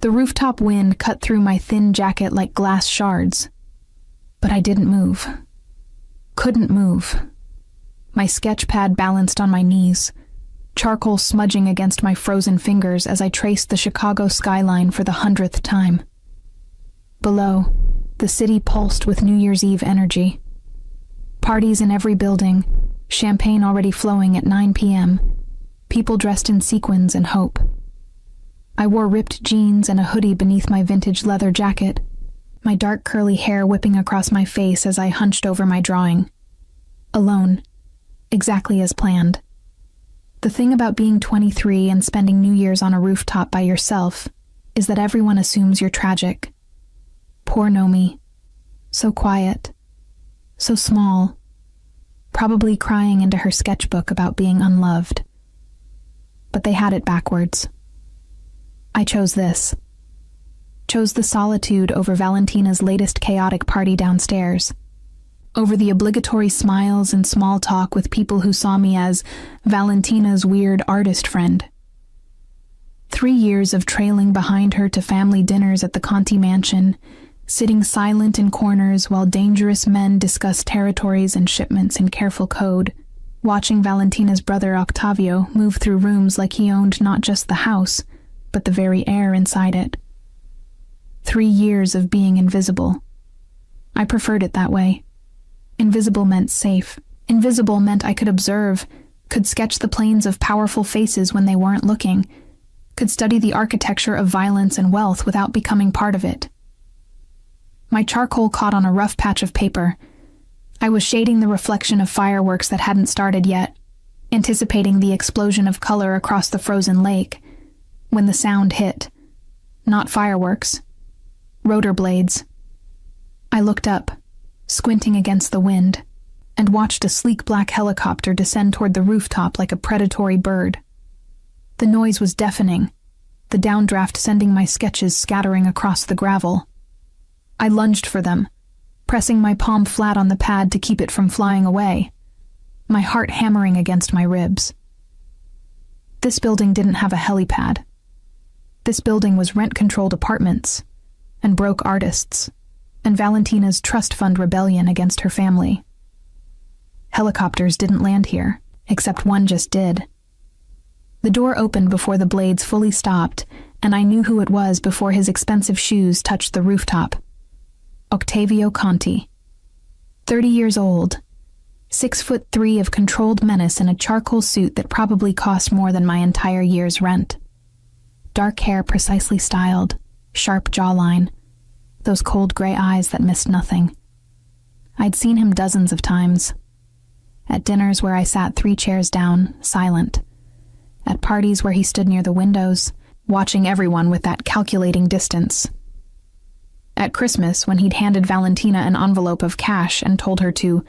The rooftop wind cut through my thin jacket like glass shards. But I didn't move. Couldn't move. My sketch pad balanced on my knees, charcoal smudging against my frozen fingers as I traced the Chicago skyline for the 100th time. Below, the city pulsed with New Year's Eve energy. Parties in every building, champagne already flowing at 9 p.m., people dressed in sequins and hope. I wore ripped jeans and a hoodie beneath my vintage leather jacket, my dark curly hair whipping across my face as I hunched over my drawing. Alone, exactly as planned. The thing about being 23 and spending New Year's on a rooftop by yourself is that everyone assumes you're tragic. Poor Nomi. So quiet. So small. Probably crying into her sketchbook about being unloved. But they had it backwards. I chose this. Chose the solitude over Valentina's latest chaotic party downstairs. Over the obligatory smiles and small talk with people who saw me as Valentina's weird artist friend. 3 years of trailing behind her to family dinners at the Conti mansion, sitting silent in corners while dangerous men discussed territories and shipments in careful code, watching Valentina's brother Octavio move through rooms like he owned not just the house, but the very air inside it. 3 years of being invisible. I preferred it that way. Invisible meant safe. Invisible meant I could observe, could sketch the planes of powerful faces when they weren't looking, could study the architecture of violence and wealth without becoming part of it. My charcoal caught on a rough patch of paper. I was shading the reflection of fireworks that hadn't started yet, anticipating the explosion of color across the frozen lake, when the sound hit. Not fireworks. Rotor blades. I looked up, squinting against the wind, and watched a sleek black helicopter descend toward the rooftop like a predatory bird. The noise was deafening, the downdraft sending my sketches scattering across the gravel. I lunged for them, pressing my palm flat on the pad to keep it from flying away, my heart hammering against my ribs. This building didn't have a helipad. This building was rent-controlled apartments, and broke artists, and Valentina's trust fund rebellion against her family. Helicopters didn't land here, except one just did. The door opened before the blades fully stopped, and I knew who it was before his expensive shoes touched the rooftop. Octavio Conti. 30 years old, 6'3" of controlled menace in a charcoal suit that probably cost more than my entire year's rent. Dark hair precisely styled, sharp jawline, those cold gray eyes that missed nothing. I'd seen him dozens of times. At dinners where I sat 3 chairs down, silent. At parties where he stood near the windows, watching everyone with that calculating distance. At Christmas, when he'd handed Valentina an envelope of cash and told her to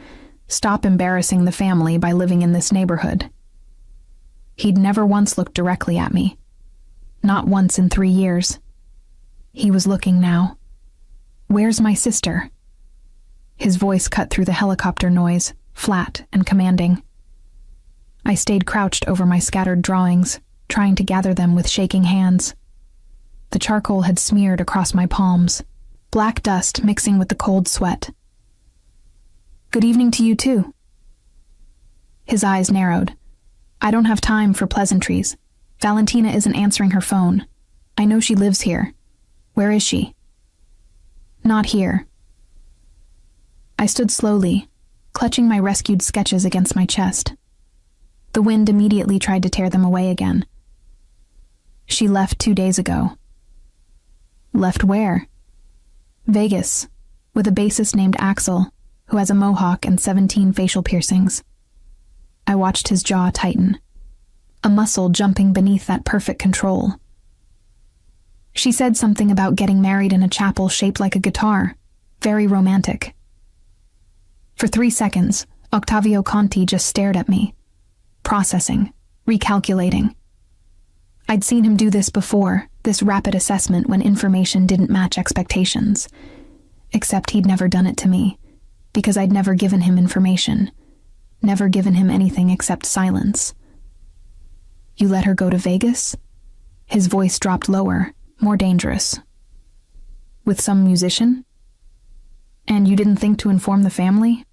stop embarrassing the family by living in this neighborhood. He'd never once looked directly at me. Not once in 3 years. He was looking now. "Where's my sister?" His voice cut through the helicopter noise, flat and commanding. I stayed crouched over my scattered drawings, trying to gather them with shaking hands. The charcoal had smeared across my palms, black dust mixing with the cold sweat. "Good evening to you too." His eyes narrowed. "I don't have time for pleasantries. Valentina isn't answering her phone. I know she lives here. Where is she?" "Not here." I stood slowly, clutching my rescued sketches against my chest. The wind immediately tried to tear them away again. "She left 2 days ago." "Left where?" "Vegas, with a bassist named Axel, who has a mohawk and 17 facial piercings." I watched his jaw tighten, a muscle jumping beneath that perfect control. "She said something about getting married in a chapel shaped like a guitar. Very romantic." For 3 seconds, Octavio Conti just stared at me, processing, recalculating. I'd seen him do this before, this rapid assessment when information didn't match expectations. Except he'd never done it to me, because I'd never given him information, never given him anything except silence. "You let her go to Vegas?" His voice dropped lower, more dangerous. With some musician? And you didn't think to inform the family?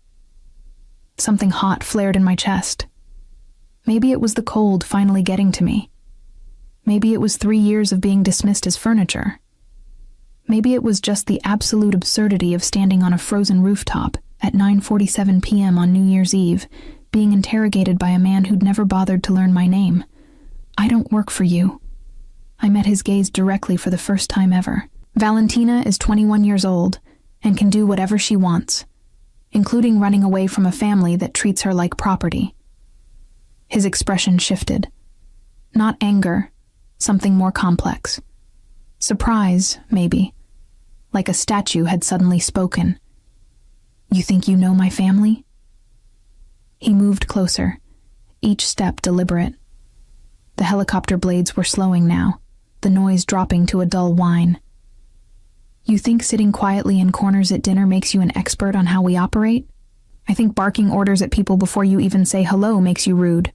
Something hot flared in my chest. Maybe it was the cold finally getting to me. Maybe it was 3 years of being dismissed as furniture. Maybe it was just the absolute absurdity of standing on a frozen rooftop at 9:47 p.m. on New Year's Eve, being interrogated by a man who'd never bothered to learn my name. I don't work for you. I met his gaze directly for the first time ever. Valentina is 21 years old and can do whatever she wants, including running away from a family that treats her like property. His expression shifted. Not anger, something more complex. Surprise, maybe. Like a statue had suddenly spoken. You think you know my family? He moved closer, each step deliberate. The helicopter blades were slowing now, the noise dropping to a dull whine. You think sitting quietly in corners at dinner makes you an expert on how we operate? I think barking orders at people before you even say hello makes you rude.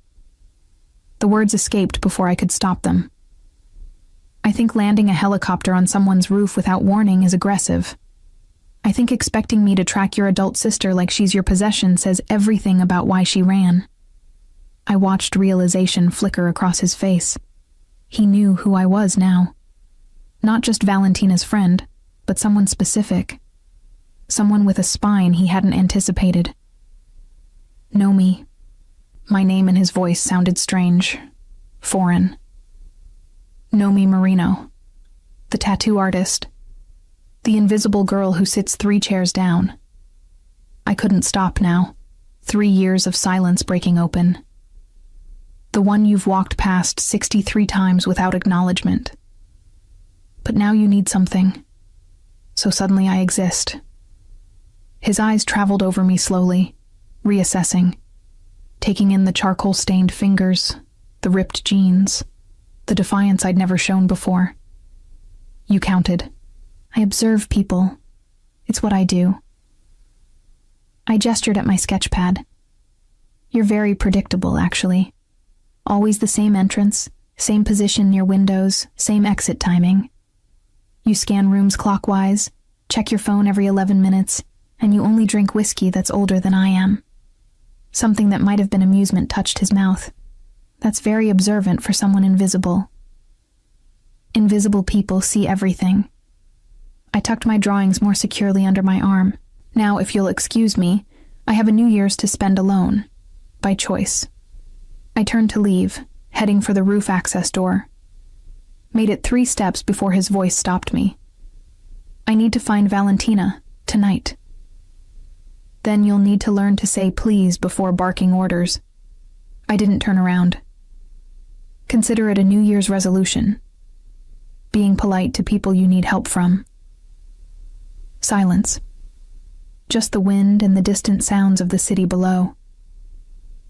The words escaped before I could stop them. I think landing a helicopter on someone's roof without warning is aggressive. I think expecting me to track your adult sister like she's your possession says everything about why she ran. I watched realization flicker across his face. He knew who I was now. Not just Valentina's friend, but someone specific. Someone with a spine he hadn't anticipated. Know me. My name and his voice sounded strange, foreign. Nomi Marino, the tattoo artist, the invisible girl who sits 3 chairs down. I couldn't stop now, 3 years of silence breaking open. The one you've walked past 63 times without acknowledgement. But now you need something, so suddenly I exist. His eyes traveled over me slowly, reassessing, taking in the charcoal-stained fingers, the ripped jeans, the defiance I'd never shown before. You counted. I observe people. It's what I do. I gestured at my sketch pad. You're very predictable, actually. Always the same entrance, same position near windows, same exit timing. You scan rooms clockwise, check your phone every 11 minutes, and you only drink whiskey that's older than I am. Something that might have been amusement touched his mouth. That's very observant for someone invisible. Invisible people see everything. I tucked my drawings more securely under my arm. Now, if you'll excuse me, I have a New Year's to spend alone, by choice. I turned to leave, heading for the roof access door. Made it 3 steps before his voice stopped me. I need to find Valentina, tonight. Then you'll need to learn to say please before barking orders. I didn't turn around. Consider it a New Year's resolution. Being polite to people you need help from. Silence. Just the wind and the distant sounds of the city below.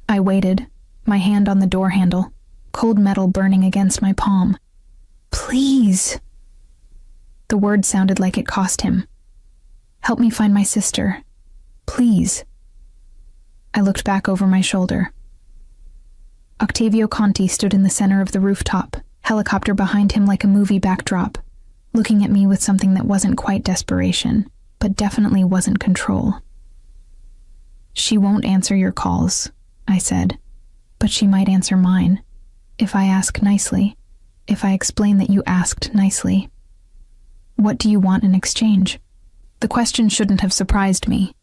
I waited, my hand on the door handle, cold metal burning against my palm. Please. The word sounded like it cost him. Help me find my sister. Please. I looked back over my shoulder. Octavio Conti stood in the center of the rooftop, helicopter behind him like a movie backdrop, looking at me with something that wasn't quite desperation, but definitely wasn't control. She won't answer your calls, I said, but she might answer mine, if I ask nicely, if I explain that you asked nicely. What do you want in exchange? The question shouldn't have surprised me.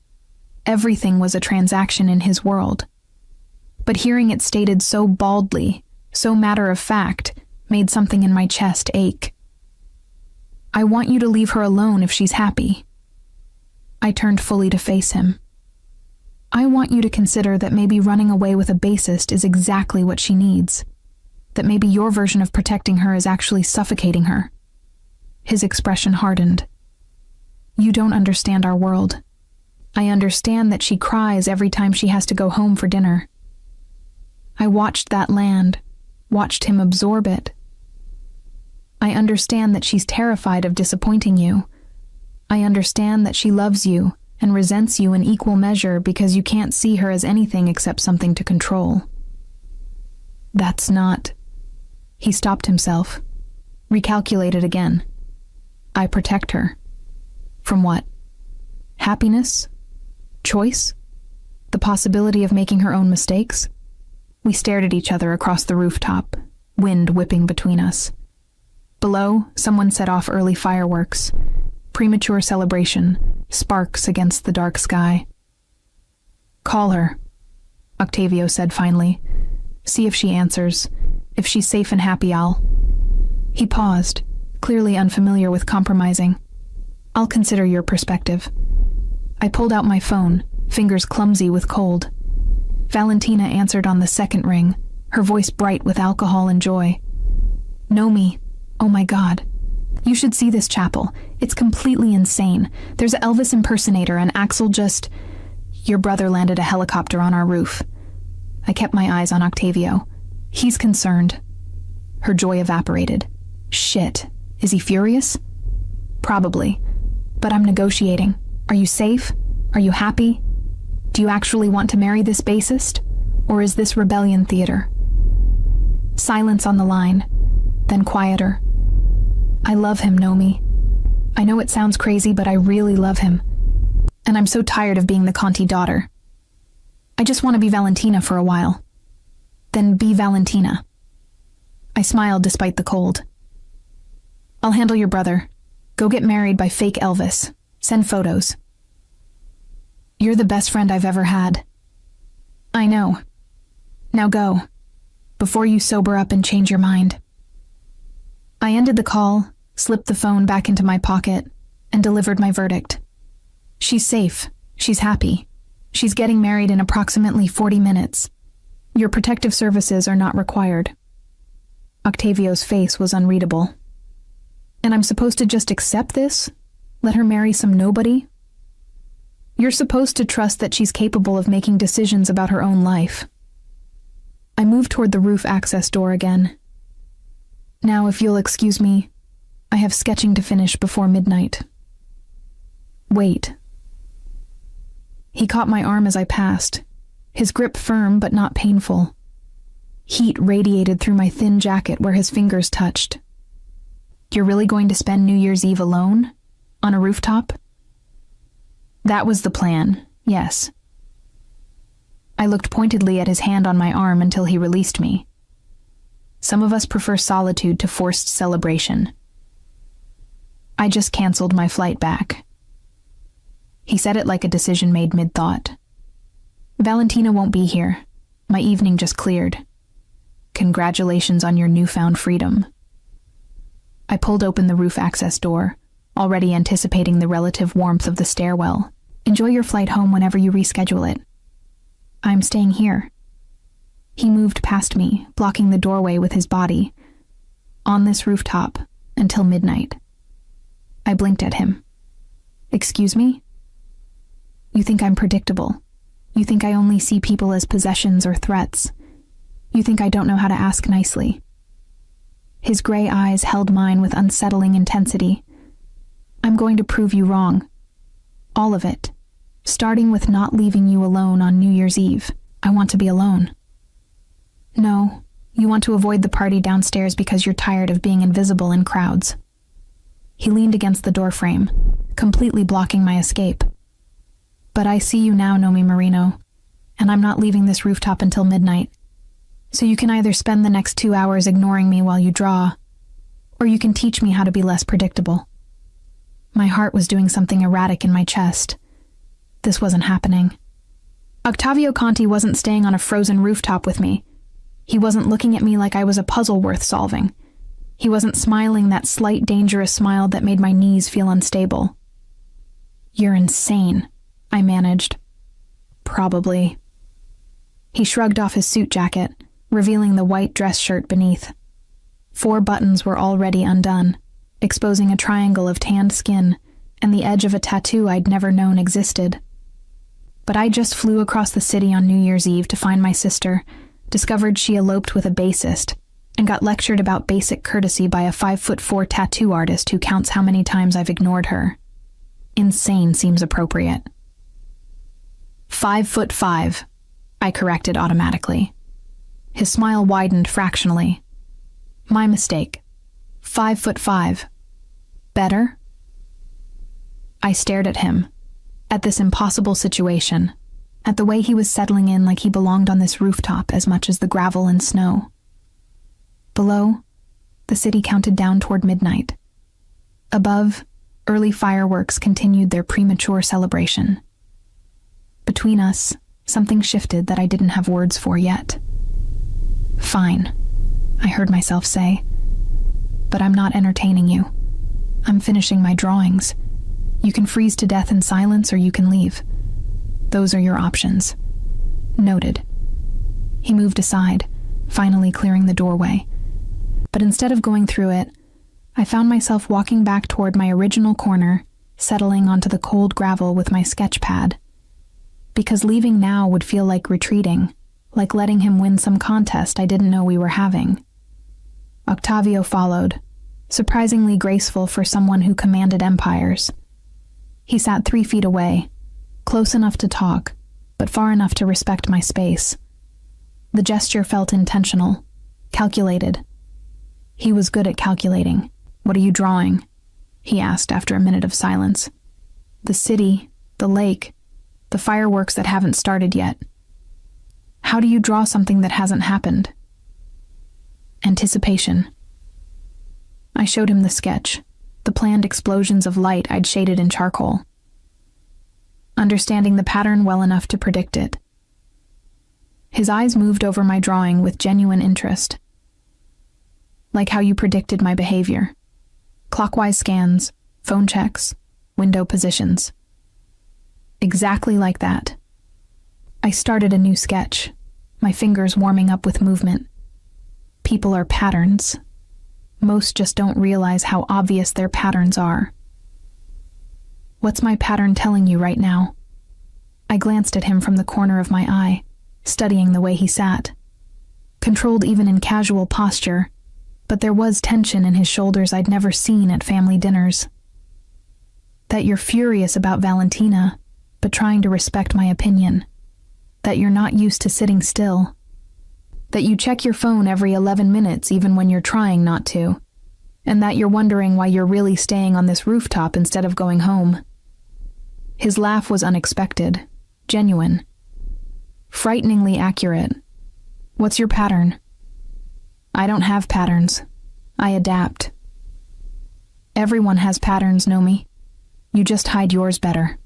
Everything was a transaction in his world. But hearing it stated so baldly, so matter-of-fact, made something in my chest ache. I want you to leave her alone if she's happy. I turned fully to face him. I want you to consider that maybe running away with a bassist is exactly what she needs. That maybe your version of protecting her is actually suffocating her. His expression hardened. You don't understand our world. I understand that she cries every time she has to go home for dinner. I watched that land, watched him absorb it. I understand that she's terrified of disappointing you. I understand that she loves you and resents you in equal measure because you can't see her as anything except something to control. That's not... He stopped himself, recalculated again, I protect her. From what? Happiness? Choice? The possibility of making her own mistakes? We stared at each other across the rooftop, wind whipping between us. Below, someone set off early fireworks. Premature celebration, sparks against the dark sky. Call her, Octavio said finally. See if she answers. If she's safe and happy, I'll... He paused, clearly unfamiliar with compromising. I'll consider your perspective. I pulled out my phone, fingers clumsy with cold. Valentina answered on the second ring, her voice bright with alcohol and joy. Nomi, oh my God. You should see this chapel. It's completely insane. There's an Elvis impersonator and Axel just... Your brother landed a helicopter on our roof. I kept my eyes on Octavio. He's concerned. Her joy evaporated. Shit. Is he furious? Probably. But I'm negotiating. Are you safe? Are you happy? Do you actually want to marry this bassist? Or is this rebellion theater? Silence on the line, then quieter. I love him, Nomi. I know it sounds crazy, but I really love him. And I'm so tired of being the Conti daughter. I just want to be Valentina for a while. Then be Valentina. I smiled despite the cold. I'll handle your brother. Go get married by fake Elvis. Send photos. You're the best friend I've ever had. I know. Now go, before you sober up and change your mind. I ended the call, slipped the phone back into my pocket, and delivered my verdict. She's safe. She's happy. She's getting married in approximately 40 minutes. Your protective services are not required. Octavio's face was unreadable. And I'm supposed to just accept this? Let her marry some nobody? You're supposed to trust that she's capable of making decisions about her own life. I moved toward the roof access door again. Now, if you'll excuse me, I have sketching to finish before midnight. Wait. He caught my arm as I passed, his grip firm but not painful. Heat radiated through my thin jacket where his fingers touched. You're really going to spend New Year's Eve alone? On a rooftop? That was the plan, yes. I looked pointedly at his hand on my arm until he released me. Some of us prefer solitude to forced celebration. I just canceled my flight back. He said it like a decision made mid-thought. Valentina won't be here. My evening just cleared. Congratulations on your newfound freedom. I pulled open the roof access door, already anticipating the relative warmth of the stairwell. Enjoy your flight home whenever you reschedule it. I'm staying here. He moved past me, blocking the doorway with his body. On this rooftop, until midnight. I blinked at him. Excuse me? You think I'm predictable. You think I only see people as possessions or threats. You think I don't know how to ask nicely. His gray eyes held mine with unsettling intensity. I'm going to prove you wrong. All of it. Starting with not leaving you alone on New Year's Eve. I want to be alone. No, you want to avoid the party downstairs because you're tired of being invisible in crowds. He leaned against the doorframe, completely blocking my escape. But I see you now, Nomi Marino, and I'm not leaving this rooftop until midnight. So you can either spend the next 2 hours ignoring me while you draw, or you can teach me how to be less predictable. My heart was doing something erratic in my chest. This wasn't happening. Octavio Conti wasn't staying on a frozen rooftop with me. He wasn't looking at me like I was a puzzle worth solving. He wasn't smiling that slight, dangerous smile that made my knees feel unstable. You're insane, I managed. Probably. He shrugged off his suit jacket, revealing the white dress shirt beneath. 4 buttons were already undone, exposing a triangle of tanned skin and the edge of a tattoo I'd never known existed. But I just flew across the city on New Year's Eve to find my sister, discovered she eloped with a bassist, and got lectured about basic courtesy by a 5'4" tattoo artist who counts how many times I've ignored her. Insane seems appropriate. 5'5", I corrected automatically. His smile widened fractionally. My mistake. 5'5". Better? I stared at him, at this impossible situation, at the way he was settling in like he belonged on this rooftop as much as the gravel and snow. Below, the city counted down toward midnight. Above, early fireworks continued their premature celebration. Between us, something shifted that I didn't have words for yet. "Fine," I heard myself say. "But I'm not entertaining you. I'm finishing my drawings. You can freeze to death in silence or you can leave. Those are your options." Noted. He moved aside, finally clearing the doorway. But instead of going through it, I found myself walking back toward my original corner, settling onto the cold gravel with my sketch pad. Because leaving now would feel like retreating, like letting him win some contest I didn't know we were having. Octavio followed, surprisingly graceful for someone who commanded empires. He sat 3 feet away, close enough to talk, but far enough to respect my space. The gesture felt intentional, calculated. He was good at calculating. "What are you drawing?" he asked after a minute of silence. "The city, the lake, the fireworks that haven't started yet." "How do you draw something that hasn't happened?" "Anticipation." I showed him the sketch, the planned explosions of light I'd shaded in charcoal. Understanding the pattern well enough to predict it. His eyes moved over my drawing with genuine interest. "Like how you predicted my behavior. Clockwise scans, phone checks, window positions." "Exactly like that." I started a new sketch, my fingers warming up with movement. People are patterns. Most just don't realize how obvious their patterns are. "What's my pattern telling you right now?" I glanced at him from the corner of my eye, studying the way he sat. Controlled even in casual posture, but there was tension in his shoulders I'd never seen at family dinners. "That you're furious about Valentina, but trying to respect my opinion. That you're not used to sitting still. That you check your phone every 11 minutes even when you're trying not to. And that you're wondering why you're really staying on this rooftop instead of going home." His laugh was unexpected, genuine. Frighteningly accurate. "What's your pattern?" "I don't have patterns. I adapt." "Everyone has patterns, Nomi. You just hide yours better."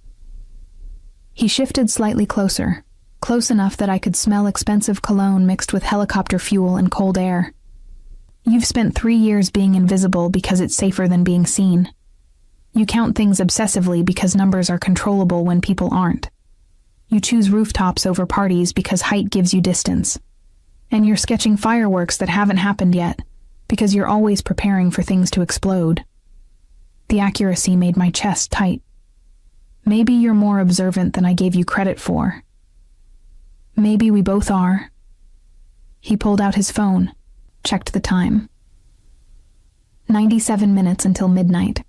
He shifted slightly closer, close enough that I could smell expensive cologne mixed with helicopter fuel and cold air. "You've spent 3 years being invisible because it's safer than being seen. You count things obsessively because numbers are controllable when people aren't. You choose rooftops over parties because height gives you distance. And you're sketching fireworks that haven't happened yet because you're always preparing for things to explode." The accuracy made my chest tight. "Maybe you're more observant than I gave you credit for." "Maybe we both are." He pulled out his phone, checked the time. 97 minutes until midnight.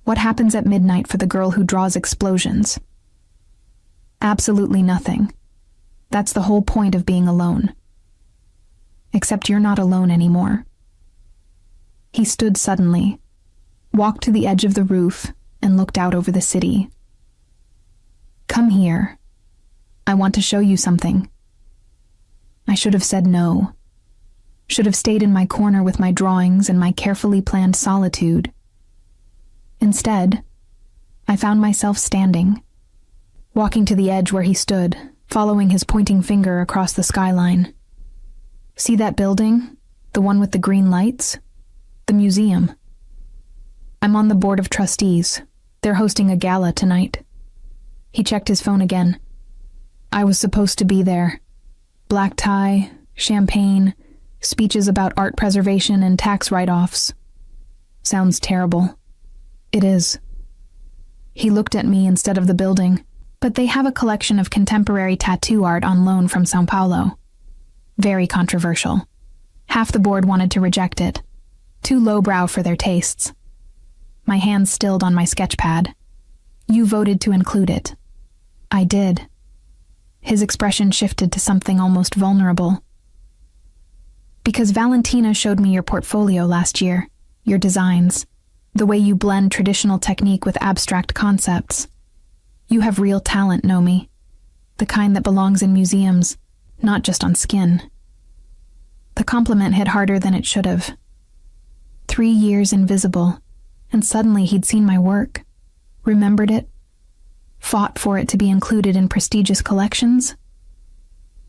What happens at midnight for the girl who draws explosions? Absolutely nothing. That's the whole point of being alone. Except you're not alone anymore. He stood suddenly, walked to the edge of the roof, and looked out over the city. "Come here. I want to show you something." I should have said no. Should have stayed in my corner with my drawings and my carefully planned solitude. Instead, I found myself standing, walking to the edge where he stood, following his pointing finger across the skyline. "See that building? The one with the green lights? The museum. I'm on the board of trustees. They're hosting a gala tonight." He checked his phone again. "I was supposed to be there. Black tie, champagne, speeches about art preservation and tax write-offs. Sounds terrible." "It is." He looked at me instead of the building. "But they have a collection of contemporary tattoo art on loan from São Paulo. Very controversial. Half the board wanted to reject it. Too lowbrow for their tastes." My hands stilled on my sketch pad. "You voted to include it." "I did." His expression shifted to something almost vulnerable. "Because Valentina showed me your portfolio last year, your designs. The way you blend traditional technique with abstract concepts. You have real talent, Nomi. The kind that belongs in museums, not just on skin. The compliment hit harder than it should have. 3 years invisible, and suddenly he'd seen my work, remembered it, fought for it to be included in prestigious collections.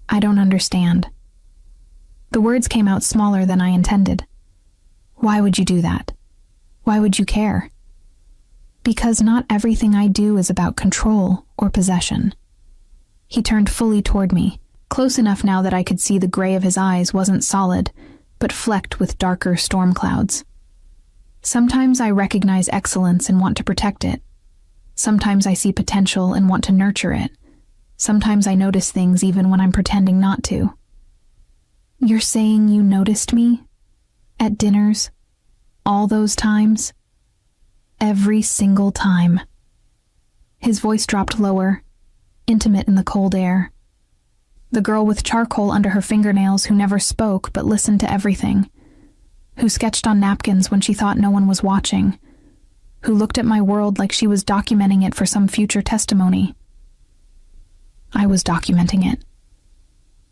I don't understand. The words came out smaller than I intended. Why would you do that? Why would you care? Because not everything I do is about control or possession. He turned fully toward me, close enough now that I could see the gray of his eyes wasn't solid, but flecked with darker storm clouds. Sometimes I recognize excellence and want to protect it. Sometimes I see potential and want to nurture it. Sometimes I notice things even when I'm pretending not to. You're saying you noticed me? At dinners? All those times? Every single time. His voice dropped lower, intimate in the cold air. The girl with charcoal under her fingernails who never spoke but listened to everything, who sketched on napkins when she thought no one was watching, who looked at my world like she was documenting it for some future testimony. I was documenting it.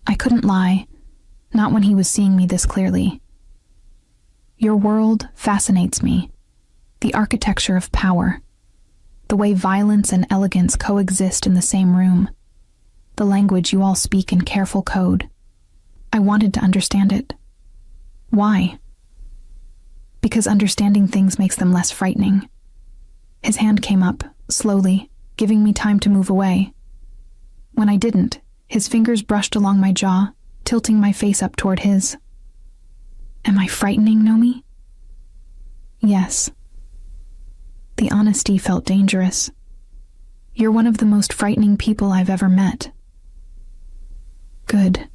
I couldn't lie, not when he was seeing me this clearly. Your world fascinates me, the architecture of power, the way violence and elegance coexist in the same room, the language you all speak in careful code. I wanted to understand it. Why? Because understanding things makes them less frightening. His hand came up, slowly, giving me time to move away. When I didn't, his fingers brushed along my jaw, tilting my face up toward his. Am I frightening, Nomi? Yes. The honesty felt dangerous. You're one of the most frightening people I've ever met. Good.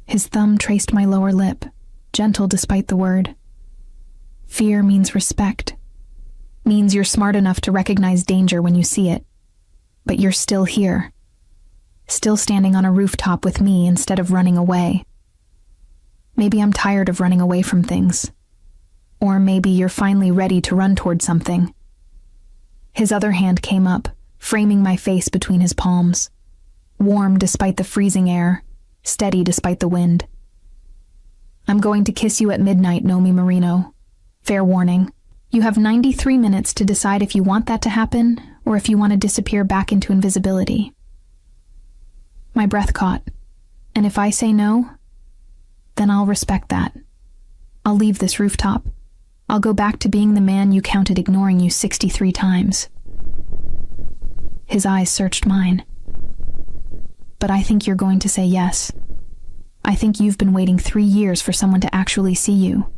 His thumb traced my lower lip, gentle despite the word. Fear means respect. Means you're smart enough to recognize danger when you see it. But you're still here. Still standing on a rooftop with me instead of running away. Maybe I'm tired of running away from things. Or maybe you're finally ready to run toward something. His other hand came up, framing my face between his palms. Warm despite the freezing air, steady despite the wind. I'm going to kiss you at midnight, Nomi Marino. Fair warning. You have 93 minutes to decide if you want that to happen or if you want to disappear back into invisibility. My breath caught, and if I say no, then I'll respect that. I'll leave this rooftop. I'll go back to being the man you counted ignoring you 63 times. His eyes searched mine. But I think you're going to say yes. I think you've been waiting 3 years for someone to actually see you.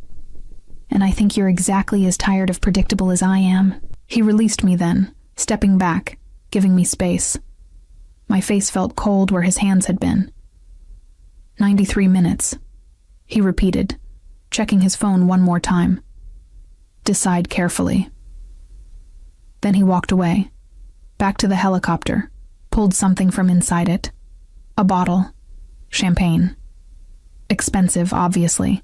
And I think you're exactly as tired of predictable as I am. He released me then, stepping back, giving me space. My face felt cold where his hands had been. 93 minutes, he repeated, checking his phone one more time. Decide carefully. Then he walked away, back to the helicopter, pulled something from inside it. A bottle. Champagne. Expensive, obviously.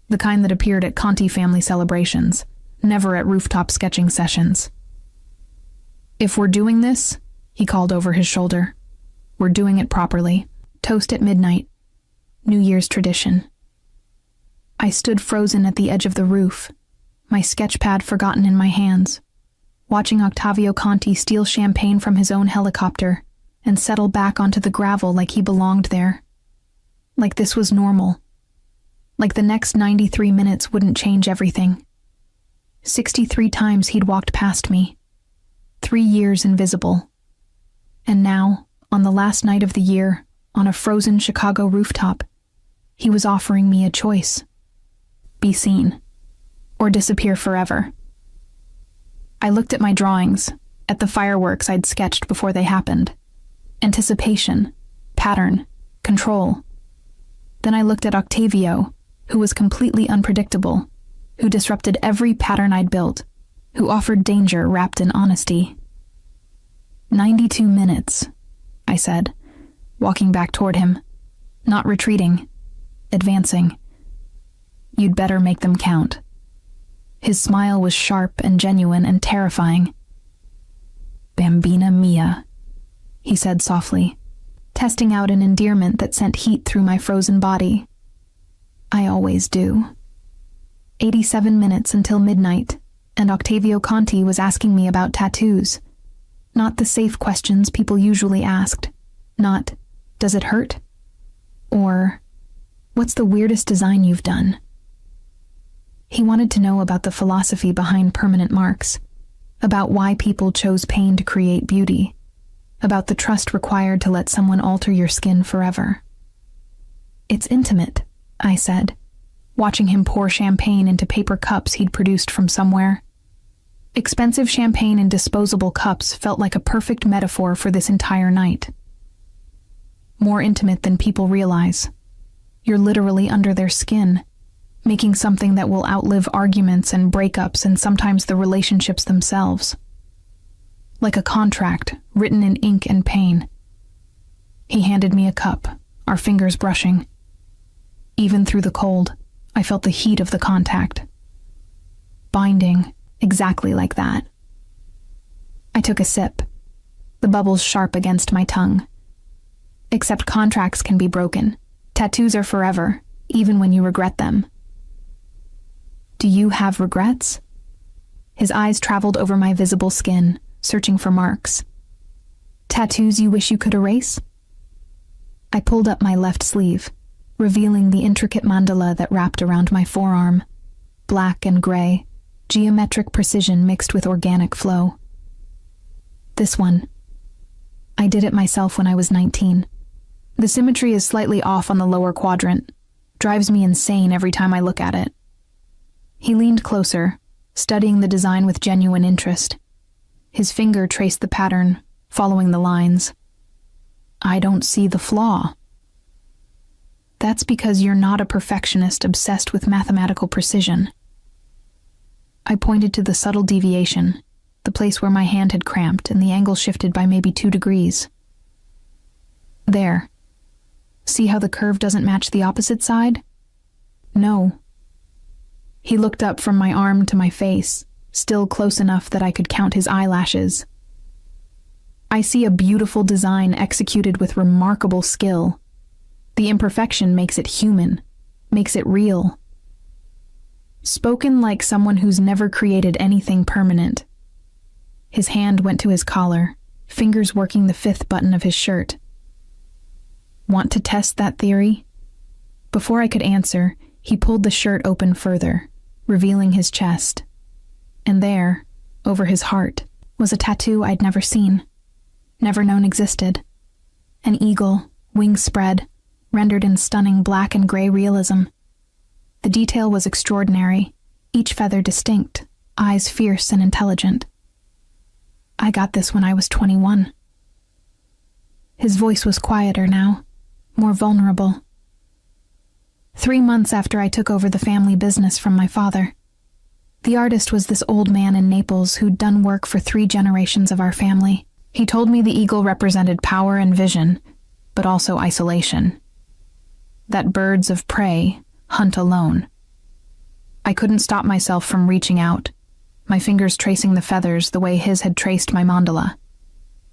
The kind that appeared at Conti family celebrations, never at rooftop sketching sessions. If we're doing this, he called over his shoulder, we're doing it properly. Toast at midnight. New Year's tradition. I stood frozen at the edge of the roof, my sketch pad forgotten in my hands, watching Octavio Conti steal champagne from his own helicopter and settle back onto the gravel like he belonged there. Like this was normal. Like the next 93 minutes wouldn't change everything. 63 times he'd walked past me. 3 years invisible. And now, on the last night of the year, on a frozen Chicago rooftop, he was offering me a choice. Be seen. Or disappear forever. I looked at my drawings, at the fireworks I'd sketched before they happened. Anticipation, pattern, control. Then I looked at Octavio, who was completely unpredictable, who disrupted every pattern I'd built, who offered danger wrapped in honesty. 92 minutes, I said, walking back toward him, not retreating, advancing. You'd better make them count. His smile was sharp and genuine and terrifying. "Bambina mia," he said softly, testing out an endearment that sent heat through my frozen body. I always do. 87 minutes until midnight, and Octavio Conti was asking me about tattoos. Not the safe questions people usually asked. Not, "Does it hurt?" Or, "What's the weirdest design you've done?" He wanted to know about the philosophy behind permanent marks, about why people chose pain to create beauty, about the trust required to let someone alter your skin forever. "It's intimate," I said, watching him pour champagne into paper cups he'd produced from somewhere. Expensive champagne in disposable cups felt like a perfect metaphor for this entire night. More intimate than people realize. You're literally under their skin, making something that will outlive arguments and breakups and sometimes the relationships themselves. Like a contract written in ink and pain. He handed me a cup, our fingers brushing. Even through the cold, I felt the heat of the contact. Binding, exactly like that. I took a sip, the bubbles sharp against my tongue. Except contracts can be broken. Tattoos are forever, even when you regret them. "Do you have regrets?" His eyes traveled over my visible skin, searching for marks. "Tattoos you wish you could erase?" I pulled up my left sleeve, revealing the intricate mandala that wrapped around my forearm. Black and gray, geometric precision mixed with organic flow. "This one. I did it myself when I was 19. The symmetry is slightly off on the lower quadrant. Drives me insane every time I look at it." He leaned closer, studying the design with genuine interest. His finger traced the pattern, following the lines. "I don't see the flaw." "That's because you're not a perfectionist obsessed with mathematical precision." I pointed to the subtle deviation, the place where my hand had cramped and the angle shifted by maybe 2 degrees. "There. See how the curve doesn't match the opposite side?" "No." He looked up from my arm to my face, still close enough that I could count his eyelashes. "I see a beautiful design executed with remarkable skill. The imperfection makes it human, makes it real." Spoken like someone who's never created anything permanent. His hand went to his collar, fingers working the 5th button of his shirt. "Want to test that theory?" Before I could answer, he pulled the shirt open further, revealing his chest. And there, over his heart, was a tattoo I'd never seen, never known existed. An eagle, wings spread, rendered in stunning black and gray realism. The detail was extraordinary, each feather distinct, eyes fierce and intelligent. "I got this when I was 21. His voice was quieter now, more vulnerable. 3 months after I took over the family business from my father. The artist was this old man in Naples who'd done work for 3 generations of our family. He told me the eagle represented power and vision, but also isolation. That birds of prey hunt alone. I couldn't stop myself from reaching out, my fingers tracing the feathers the way his had traced my mandala.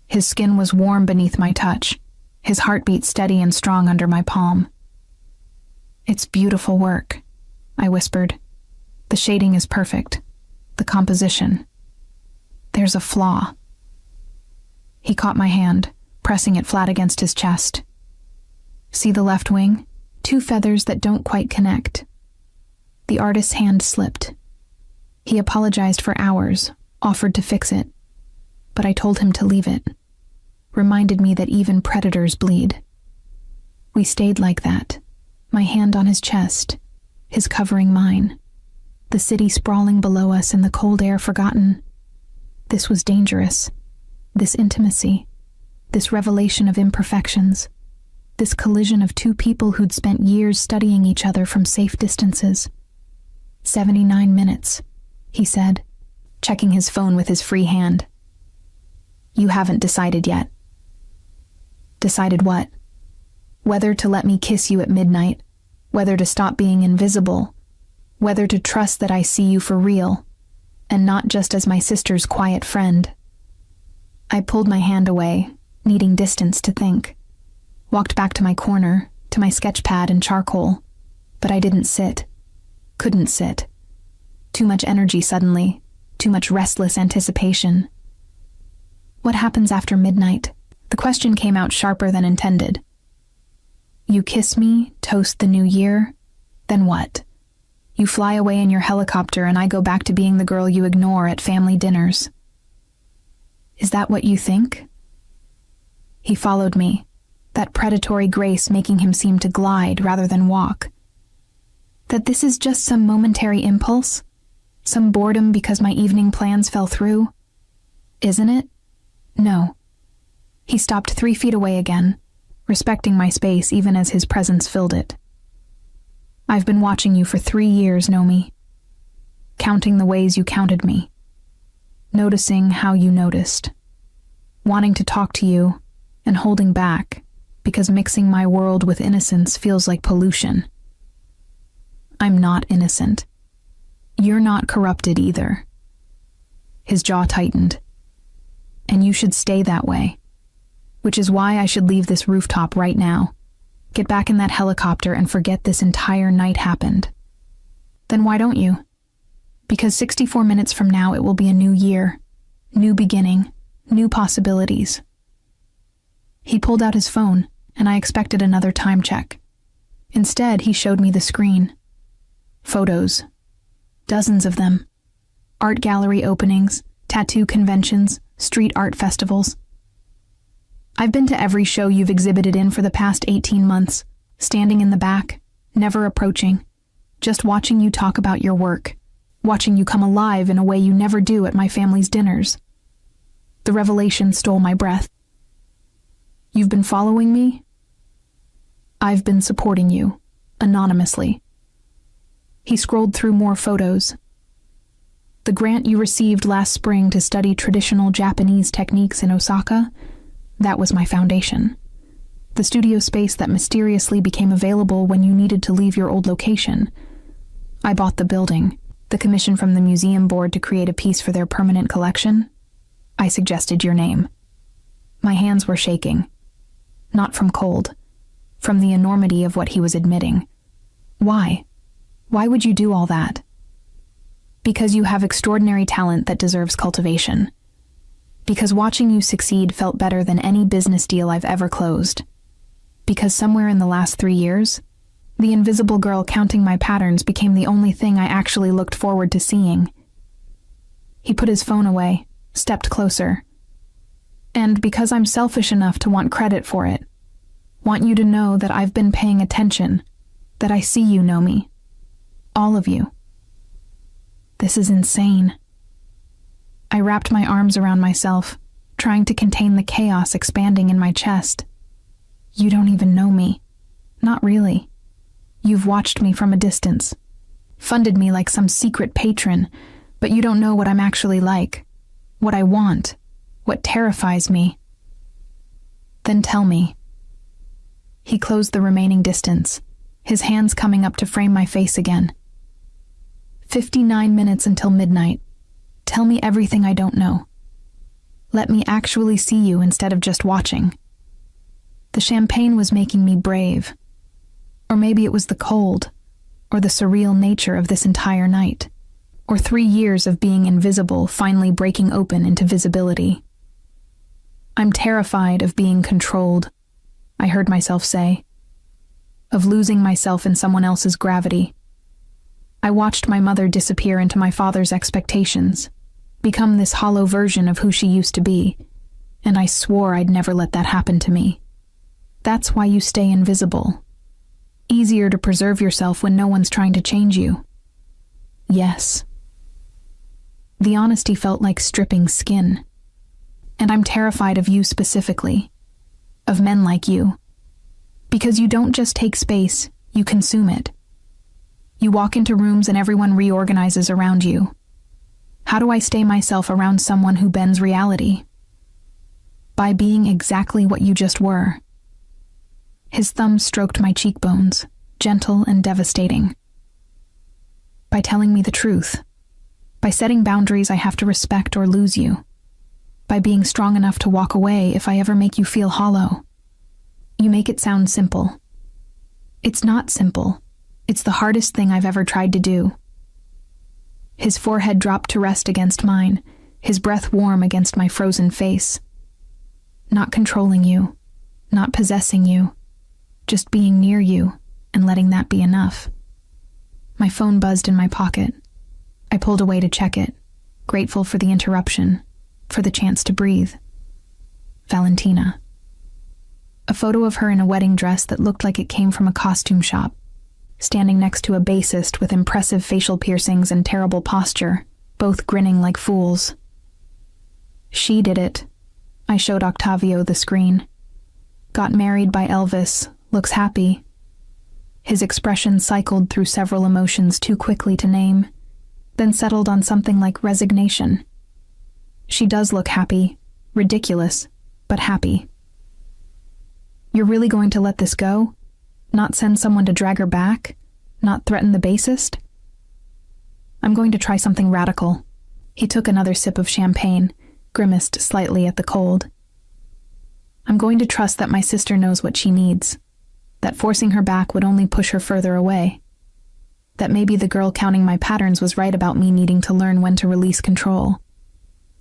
His skin was warm beneath my touch, his heartbeat steady and strong under my palm. "It's beautiful work," I whispered. "The shading is perfect. The composition. There's a flaw." He caught my hand, pressing it flat against his chest. "See the left wing? 2 feathers that don't quite connect." The artist's hand slipped. He apologized for hours, offered to fix it, but I told him to leave it. Reminded me that even predators bleed. We stayed like that, my hand on his chest, his covering mine, the city sprawling below us and the cold air forgotten. This was dangerous. This intimacy, this revelation of imperfections, this collision of 2 people who'd spent years studying each other from safe distances. 79 minutes, he said, checking his phone with his free hand. "You haven't decided yet." "Decided what?" "Whether to let me kiss you at midnight, whether to stop being invisible, Whether to trust that I see you for real, and not just as my sister's quiet friend. I pulled my hand away, needing distance to think. Walked back to my corner, to my sketch pad and charcoal, but I didn't sit. Couldn't sit. Too much energy suddenly, too much restless anticipation. What happens after midnight? The question came out sharper than intended. You kiss me, toast the new year, then what? You fly away in your helicopter and I go back to being the girl you ignore at family dinners. Is that what you think? He followed me, that predatory grace making him seem to glide rather than walk. That this is just some momentary impulse? Some boredom because my evening plans fell through? Isn't it? No. He stopped 3 feet away again, respecting my space even as his presence filled it. I've been watching you for 3 years, Nomi. Counting the ways you counted me. Noticing how you noticed. Wanting to talk to you, and holding back, because mixing my world with innocence feels like pollution. I'm not innocent. You're not corrupted either. His jaw tightened. And you should stay that way. Which is why I should leave this rooftop right now. Get back in that helicopter and forget this entire night happened. Then why don't you? Because 64 minutes from now it will be a new year, new beginning, new possibilities. He pulled out his phone, and I expected another time check. Instead, he showed me the screen. Photos. Dozens of them. Art gallery openings, tattoo conventions, street art festivals. I've been to every show you've exhibited in for the past 18 months, standing in the back, never approaching, just watching you talk about your work, watching you come alive in a way you never do at my family's dinners. The revelation stole my breath. You've been following me? I've been supporting you, anonymously. He scrolled through more photos. The grant you received last spring to study traditional Japanese techniques in Osaka, that was my foundation. The studio space that mysteriously became available when you needed to leave your old location. I bought the building, the commission from the museum board to create a piece for their permanent collection. I suggested your name. My hands were shaking. Not from cold, from the enormity of what he was admitting. Why? Why would you do all that? Because you have extraordinary talent that deserves cultivation. Because watching you succeed felt better than any business deal I've ever closed. Because somewhere in the last 3 years, the invisible girl counting my patterns became the only thing I actually looked forward to seeing. He put his phone away, stepped closer. And because I'm selfish enough to want credit for it, want you to know that I've been paying attention, that I see you, Nomi. All of you. This is insane. I wrapped my arms around myself, trying to contain the chaos expanding in my chest. You don't even know me. Not really. You've watched me from a distance, funded me like some secret patron, but you don't know what I'm actually like, what I want, what terrifies me. Then tell me. He closed the remaining distance, his hands coming up to frame my face again. 59 minutes until midnight. Tell me everything I don't know. Let me actually see you instead of just watching. The champagne was making me brave. Or maybe it was the cold, or the surreal nature of this entire night, or 3 years of being invisible finally breaking open into visibility. I'm terrified of being controlled, I heard myself say, of losing myself in someone else's gravity. I watched my mother disappear into my father's expectations, become this hollow version of who she used to be, and I swore I'd never let that happen to me. That's why you stay invisible. Easier to preserve yourself when no one's trying to change you. Yes. The honesty felt like stripping skin. And I'm terrified of you specifically, of men like you. Because you don't just take space, you consume it. You walk into rooms and everyone reorganizes around you. How do I stay myself around someone who bends reality? By being exactly what you just were. His thumb stroked my cheekbones, gentle and devastating. By telling me the truth. By setting boundaries I have to respect or lose you. By being strong enough to walk away if I ever make you feel hollow. You make it sound simple. It's not simple. It's the hardest thing I've ever tried to do. His forehead dropped to rest against mine, his breath warm against my frozen face. Not controlling you, not possessing you, just being near you and letting that be enough. My phone buzzed in my pocket. I pulled away to check it, grateful for the interruption, for the chance to breathe. Valentina. A photo of her in a wedding dress that looked like it came from a costume shop, standing next to a bassist with impressive facial piercings and terrible posture, both grinning like fools. She did it. I showed Octavio the screen. Got married by Elvis, looks happy. His expression cycled through several emotions too quickly to name, then settled on something like resignation. She does look happy, ridiculous, but happy. You're really going to let this go? Not send someone to drag her back? Not threaten the bassist? I'm going to try something radical. He took another sip of champagne, grimaced slightly at the cold. I'm going to trust that my sister knows what she needs, that forcing her back would only push her further away, that maybe the girl counting my patterns was right about me needing to learn when to release control.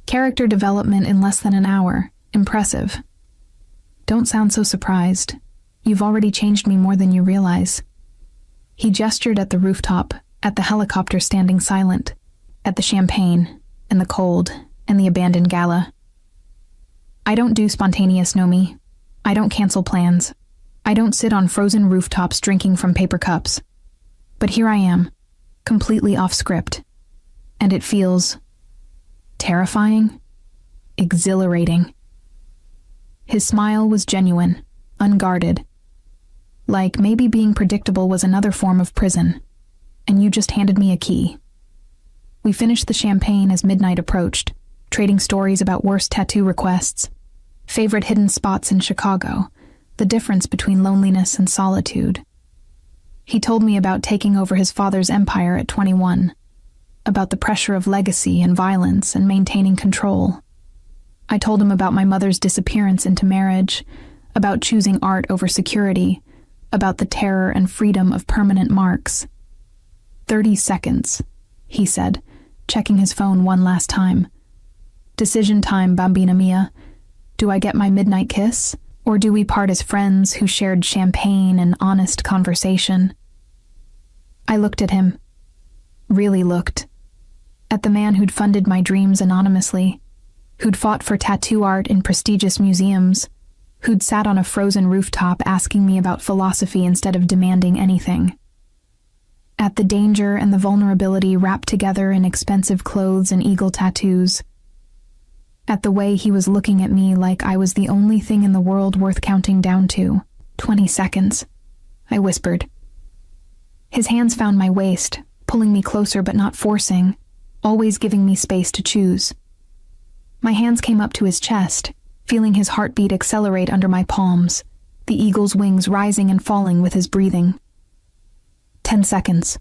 Character development in less than an hour. Impressive. Don't sound so surprised. You've already changed me more than you realize. He gestured at the rooftop, at the helicopter standing silent, at the champagne, and the cold, and the abandoned gala. I don't do spontaneous Nomi. I don't cancel plans. I don't sit on frozen rooftops drinking from paper cups. But here I am, completely off script. And it feels terrifying, exhilarating. His smile was genuine, unguarded. Like maybe being predictable was another form of prison, and you just handed me a key. We finished the champagne as midnight approached, trading stories about worst tattoo requests, favorite hidden spots in Chicago, the difference between loneliness and solitude. He told me about taking over his father's empire at 21, about the pressure of legacy and violence and maintaining control. I told him about my mother's disappearance into marriage, about choosing art over security, about the terror and freedom of permanent marks. 30 seconds, he said, checking his phone one last time. Decision time, Bambina mia. Do I get my midnight kiss, or do we part as friends who shared champagne and honest conversation? I looked at him. Really looked. At the man who'd funded my dreams anonymously, who'd fought for tattoo art in prestigious museums, who'd sat on a frozen rooftop asking me about philosophy instead of demanding anything. At the danger and the vulnerability wrapped together in expensive clothes and eagle tattoos. At the way he was looking at me like I was the only thing in the world worth counting down to. 20 seconds, I whispered. His hands found my waist, pulling me closer but not forcing, always giving me space to choose. My hands came up to his chest, feeling his heartbeat accelerate under my palms, the eagle's wings rising and falling with his breathing. 10 seconds.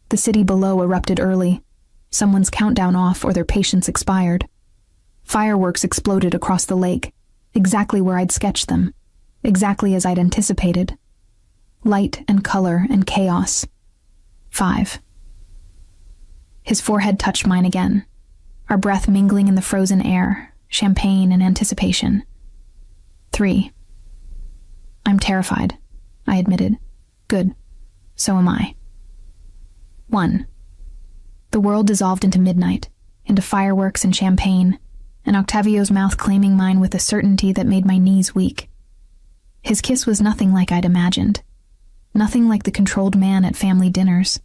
The city below erupted early. Someone's countdown off or their patience expired. Fireworks exploded across the lake, exactly where I'd sketched them, exactly as I'd anticipated. Light and color and chaos. 5. His forehead touched mine again, our breath mingling in the frozen air, champagne and anticipation. 3. I'm terrified, I admitted. Good. So am I. 1. The world dissolved into midnight, into fireworks and champagne, and Octavio's mouth claiming mine with a certainty that made my knees weak. His kiss was nothing like I'd imagined. Nothing like the controlled man at family dinners.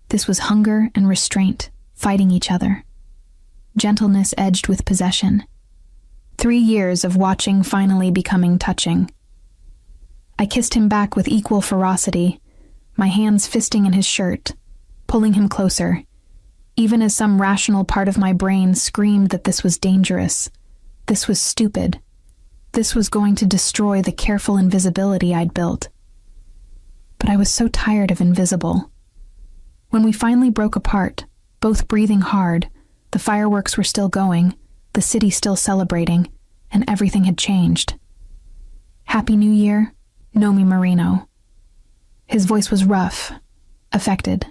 This was hunger and restraint, fighting each other. Gentleness edged with possession. 3 years of watching finally becoming touching. I kissed him back with equal ferocity, my hands fisting in his shirt, pulling him closer, even as some rational part of my brain screamed that this was dangerous. This was stupid. This was going to destroy the careful invisibility I'd built. But I was so tired of invisible. When we finally broke apart, both breathing hard, the fireworks were still going, the city still celebrating, and everything had changed. "Happy New Year, Nomi Marino." His voice was rough, affected.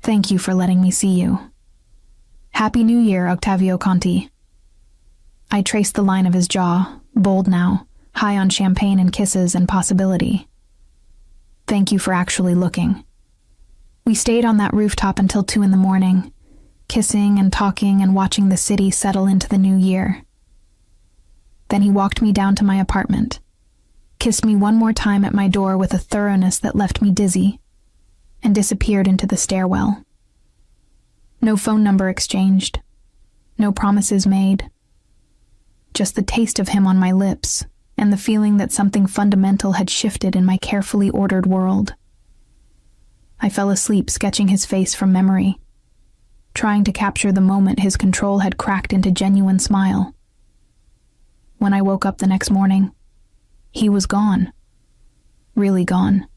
"Thank you for letting me see you." "Happy New Year, Octavio Conti." I traced the line of his jaw, bold now, high on champagne and kisses and possibility. "Thank you for actually looking." We stayed on that rooftop until 2 a.m, kissing and talking and watching the city settle into the new year. Then he walked me down to my apartment, kissed me one more time at my door with a thoroughness that left me dizzy, and disappeared into the stairwell. No phone number exchanged, no promises made. Just the taste of him on my lips, and the feeling that something fundamental had shifted in my carefully ordered world. I fell asleep sketching his face from memory, trying to capture the moment his control had cracked into genuine smile. When I woke up the next morning, he was gone. Really gone.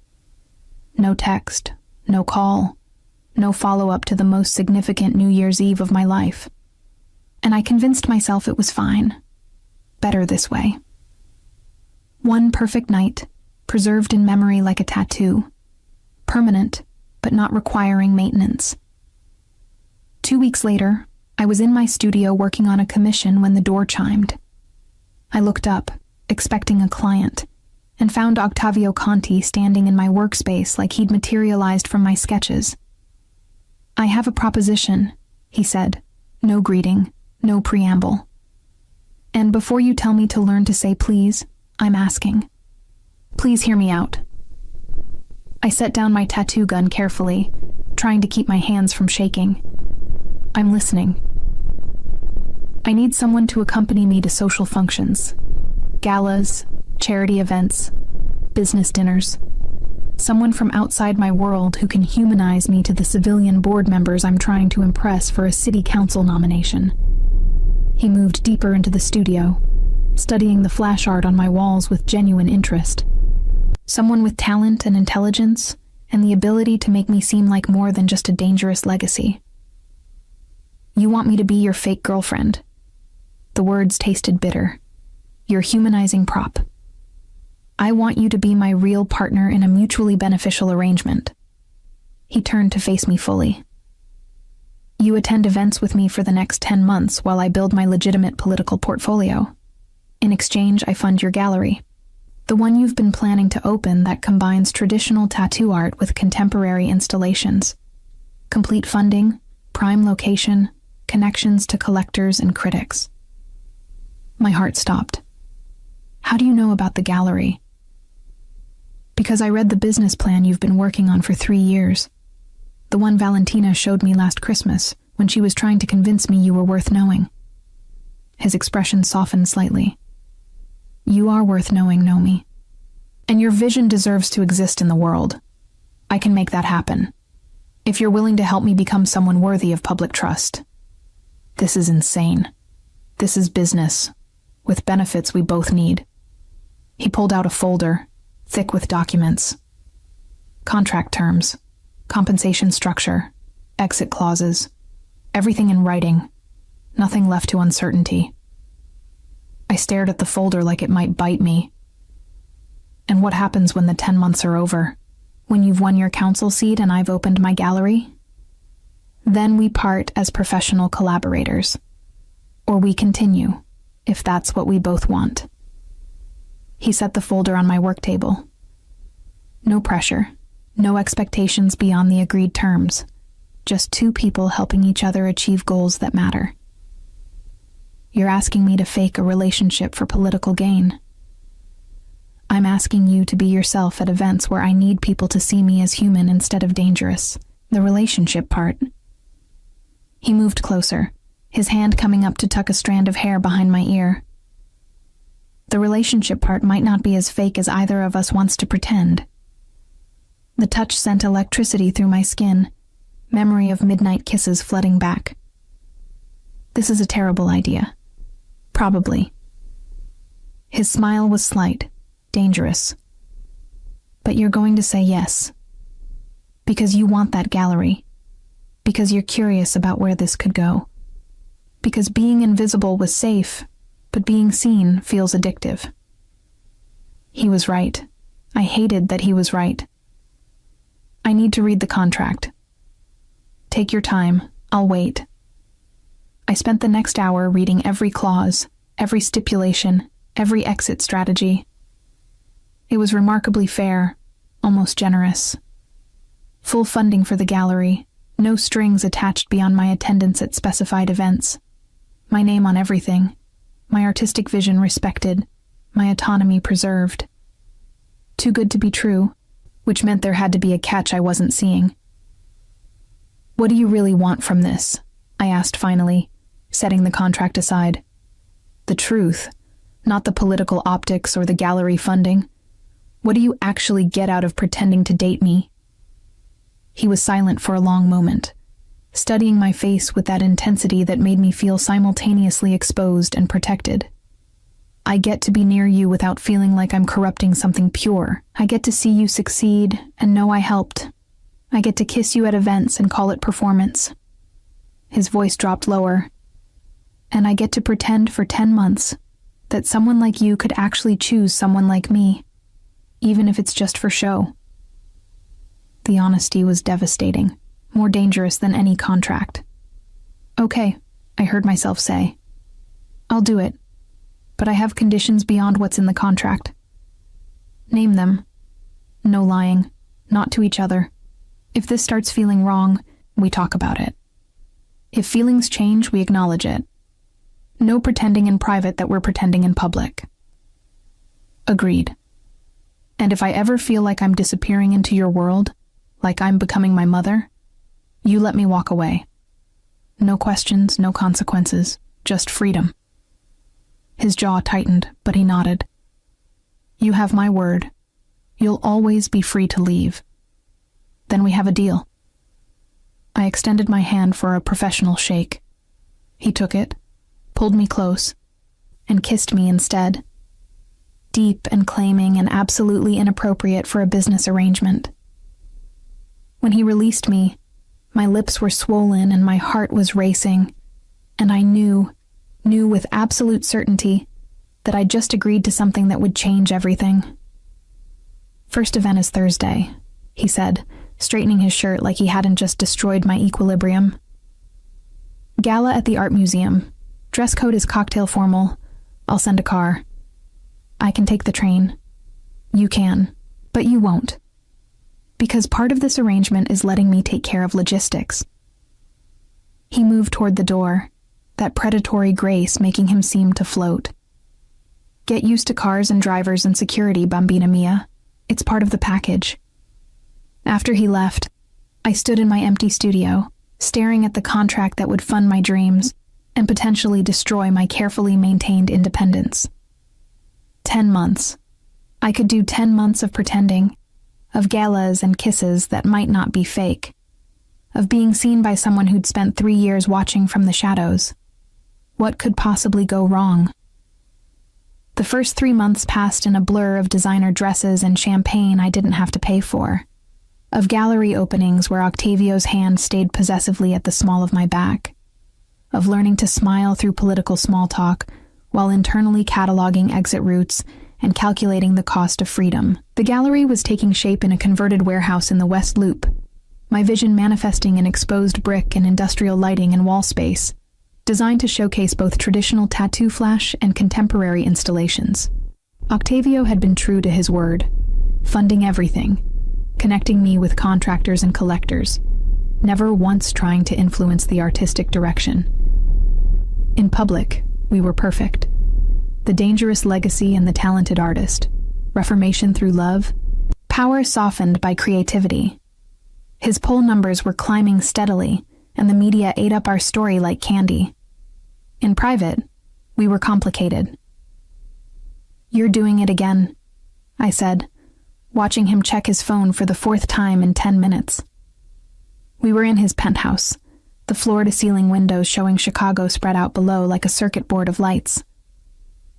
No text, no call, no follow-up to the most significant New Year's Eve of my life. And I convinced myself it was fine. Better this way. One perfect night, preserved in memory like a tattoo. Permanent, but not requiring maintenance. 2 weeks later, I was in my studio working on a commission when the door chimed. I looked up, expecting a client, and found Octavio Conti standing in my workspace like he'd materialized from my sketches. "I have a proposition," he said. No greeting, no preamble. "And before you tell me to learn to say please, I'm asking. Please hear me out." I set down my tattoo gun carefully, trying to keep my hands from shaking. "I'm listening." "I need someone to accompany me to social functions. Galas, charity events, business dinners. Someone from outside my world who can humanize me to the civilian board members I'm trying to impress for a city council nomination." He moved deeper into the studio, studying the flash art on my walls with genuine interest. Someone with talent and intelligence, and the ability to make me seem like more than just a dangerous legacy. "You want me to be your fake girlfriend." The words tasted bitter. "Your humanizing prop. I want you to be my real partner in a mutually beneficial arrangement." He turned to face me fully. "You attend events with me for the next 10 months while I build my legitimate political portfolio. In exchange, I fund your gallery. The one you've been planning to open that combines traditional tattoo art with contemporary installations. Complete funding, prime location, connections to collectors and critics." My heart stopped. "How do you know about the gallery?" "Because I read the business plan you've been working on for 3 years. The one Valentina showed me last Christmas when she was trying to convince me you were worth knowing." His expression softened slightly. "You are worth knowing, Nomi. And your vision deserves to exist in the world. I can make that happen. If you're willing to help me become someone worthy of public trust." "This is insane. This is business, with benefits we both need." He pulled out a folder, thick with documents. Contract terms, compensation structure, exit clauses, everything in writing, nothing left to uncertainty. I stared at the folder like it might bite me. "And what happens when the 10 months are over? When you've won your council seat and I've opened my gallery?" "Then we part as professional collaborators. Or we continue, if that's what we both want." He set the folder on my work table. No pressure, no expectations beyond the agreed terms. Just 2 people helping each other achieve goals that matter. "You're asking me to fake a relationship for political gain. I'm asking you to be yourself at events where I need people to see me as human instead of dangerous. The relationship part." He moved closer, his hand coming up to tuck a strand of hair behind my ear. "The relationship part might not be as fake as either of us wants to pretend." The touch sent electricity through my skin, memory of midnight kisses flooding back. "This is a terrible idea. Probably." His smile was slight, dangerous. "But you're going to say yes." Because you want that gallery. Because you're curious about where this could go. Because being invisible was safe, but being seen feels addictive. He was right. I hated that he was right. I need to read the contract. Take your time. I'll wait. I spent the next hour reading every clause, every stipulation, every exit strategy. It was remarkably fair, almost generous. Full funding for the gallery, no strings attached beyond my attendance at specified events. My name on everything, my artistic vision respected, my autonomy preserved. Too good to be true, which meant there had to be a catch I wasn't seeing. What do you really want from this? I asked finally, setting the contract aside. The truth, not the political optics or the gallery funding. What do you actually get out of pretending to date me? He was silent for a long moment, studying my face with that intensity that made me feel simultaneously exposed and protected. I get to be near you without feeling like I'm corrupting something pure. I get to see you succeed and know I helped. I get to kiss you at events and call it performance. His voice dropped lower. And I get to pretend for 10 months that someone like you could actually choose someone like me, even if it's just for show. The honesty was devastating, more dangerous than any contract. Okay, I heard myself say. I'll do it, but I have conditions beyond what's in the contract. Name them. No lying, not to each other. If this starts feeling wrong, we talk about it. If feelings change, we acknowledge it. No pretending in private that we're pretending in public. Agreed. And if I ever feel like I'm disappearing into your world, like I'm becoming my mother, you let me walk away. No questions, no consequences, just freedom. His jaw tightened, but he nodded. You have my word. You'll always be free to leave. Then we have a deal. I extended my hand for a professional shake. He took it, pulled me close, and kissed me instead. Deep and claiming and absolutely inappropriate for a business arrangement. When he released me, my lips were swollen and my heart was racing, and I knew with absolute certainty that I'd just agreed to something that would change everything. First event is Thursday, he said, straightening his shirt like he hadn't just destroyed my equilibrium. Gala at the art museum. Dress code is cocktail formal. I'll send a car. I can take the train. You can, but you won't. Because part of this arrangement is letting me take care of logistics. He moved toward the door, that predatory grace making him seem to float. Get used to cars and drivers and security, Bambina Mia. It's part of the package. After he left, I stood in my empty studio, staring at the contract that would fund my dreams and potentially destroy my carefully maintained independence. 10 months. I could do 10 months of pretending, of galas and kisses that might not be fake, of being seen by someone who'd spent 3 years watching from the shadows. What could possibly go wrong? The first 3 months passed in a blur of designer dresses and champagne I didn't have to pay for, of gallery openings where Octavio's hand stayed possessively at the small of my back, of learning to smile through political small talk while internally cataloging exit routes and calculating the cost of freedom. The gallery was taking shape in a converted warehouse in the West Loop, my vision manifesting in exposed brick and industrial lighting and wall space, designed to showcase both traditional tattoo flash and contemporary installations. Octavio had been true to his word, funding everything, connecting me with contractors and collectors, never once trying to influence the artistic direction. In public, we were perfect. The dangerous legacy and the talented artist, reformation through love, power softened by creativity. His poll numbers were climbing steadily, and the media ate up our story like candy. In private, we were complicated. You're doing it again, I said, watching him check his phone for the 4th time in 10 minutes. We were in his penthouse, the floor-to-ceiling windows showing Chicago spread out below like a circuit board of lights.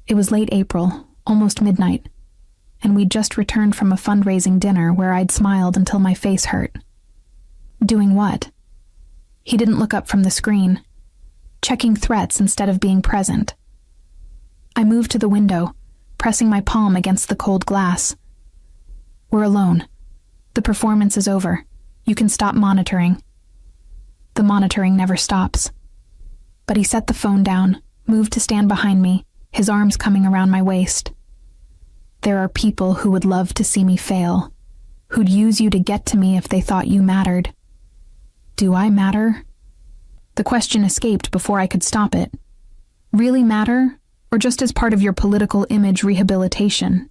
It was late April, almost midnight, and we'd just returned from a fundraising dinner where I'd smiled until my face hurt. Doing what? He didn't look up from the screen, checking threats instead of being present. I moved to the window, pressing my palm against the cold glass. We're alone. The performance is over. You can stop monitoring. The monitoring never stops. But he set the phone down, moved to stand behind me, his arms coming around my waist. There are people who would love to see me fail, who'd use you to get to me if they thought you mattered. Do I matter? The question escaped before I could stop it. Really matter, or just as part of your political image rehabilitation?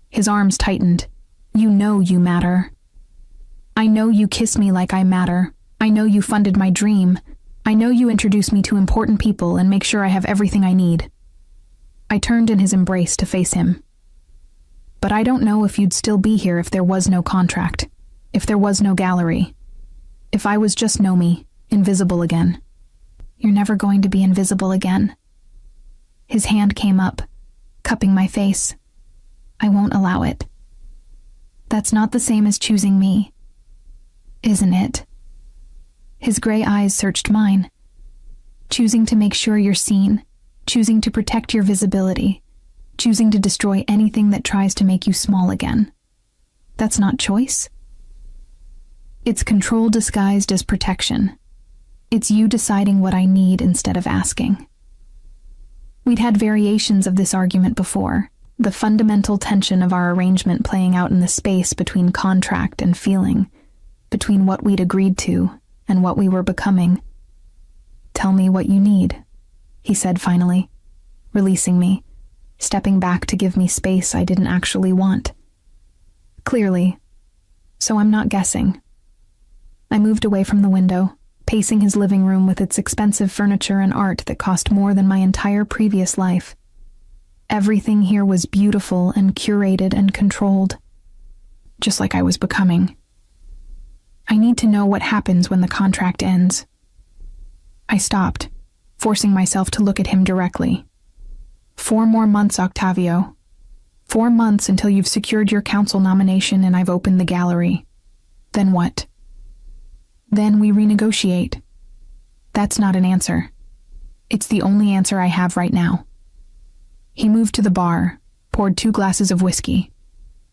His arms tightened. You know you matter. I know you kiss me like I matter. I know you funded my dream. I know you introduce me to important people and make sure I have everything I need. I turned in his embrace to face him. But I don't know if you'd still be here if there was no contract, if there was no gallery, if I was just Nomi, invisible again. You're never going to be invisible again. His hand came up, cupping my face. I won't allow it. That's not the same as choosing me, isn't it? His gray eyes searched mine. Choosing to make sure you're seen, choosing to protect your visibility, choosing to destroy anything that tries to make you small again. That's not choice. It's control disguised as protection. It's you deciding what I need instead of asking. We'd had variations of this argument before, the fundamental tension of our arrangement playing out in the space between contract and feeling, between what we'd agreed to and what we were becoming. Tell me what you need, he said finally, releasing me, stepping back to give me space I didn't actually want. Clearly, so I'm not guessing. I moved away from the window, pacing his living room with its expensive furniture and art that cost more than my entire previous life. Everything here was beautiful and curated and controlled, just like I was becoming. I need to know what happens when the contract ends. I stopped, forcing myself to look at him directly. 4 more months, Octavio. 4 months until you've secured your council nomination and I've opened the gallery. Then what? Then we renegotiate. That's not an answer. It's the only answer I have right now. He moved to the bar, poured 2 glasses of whiskey,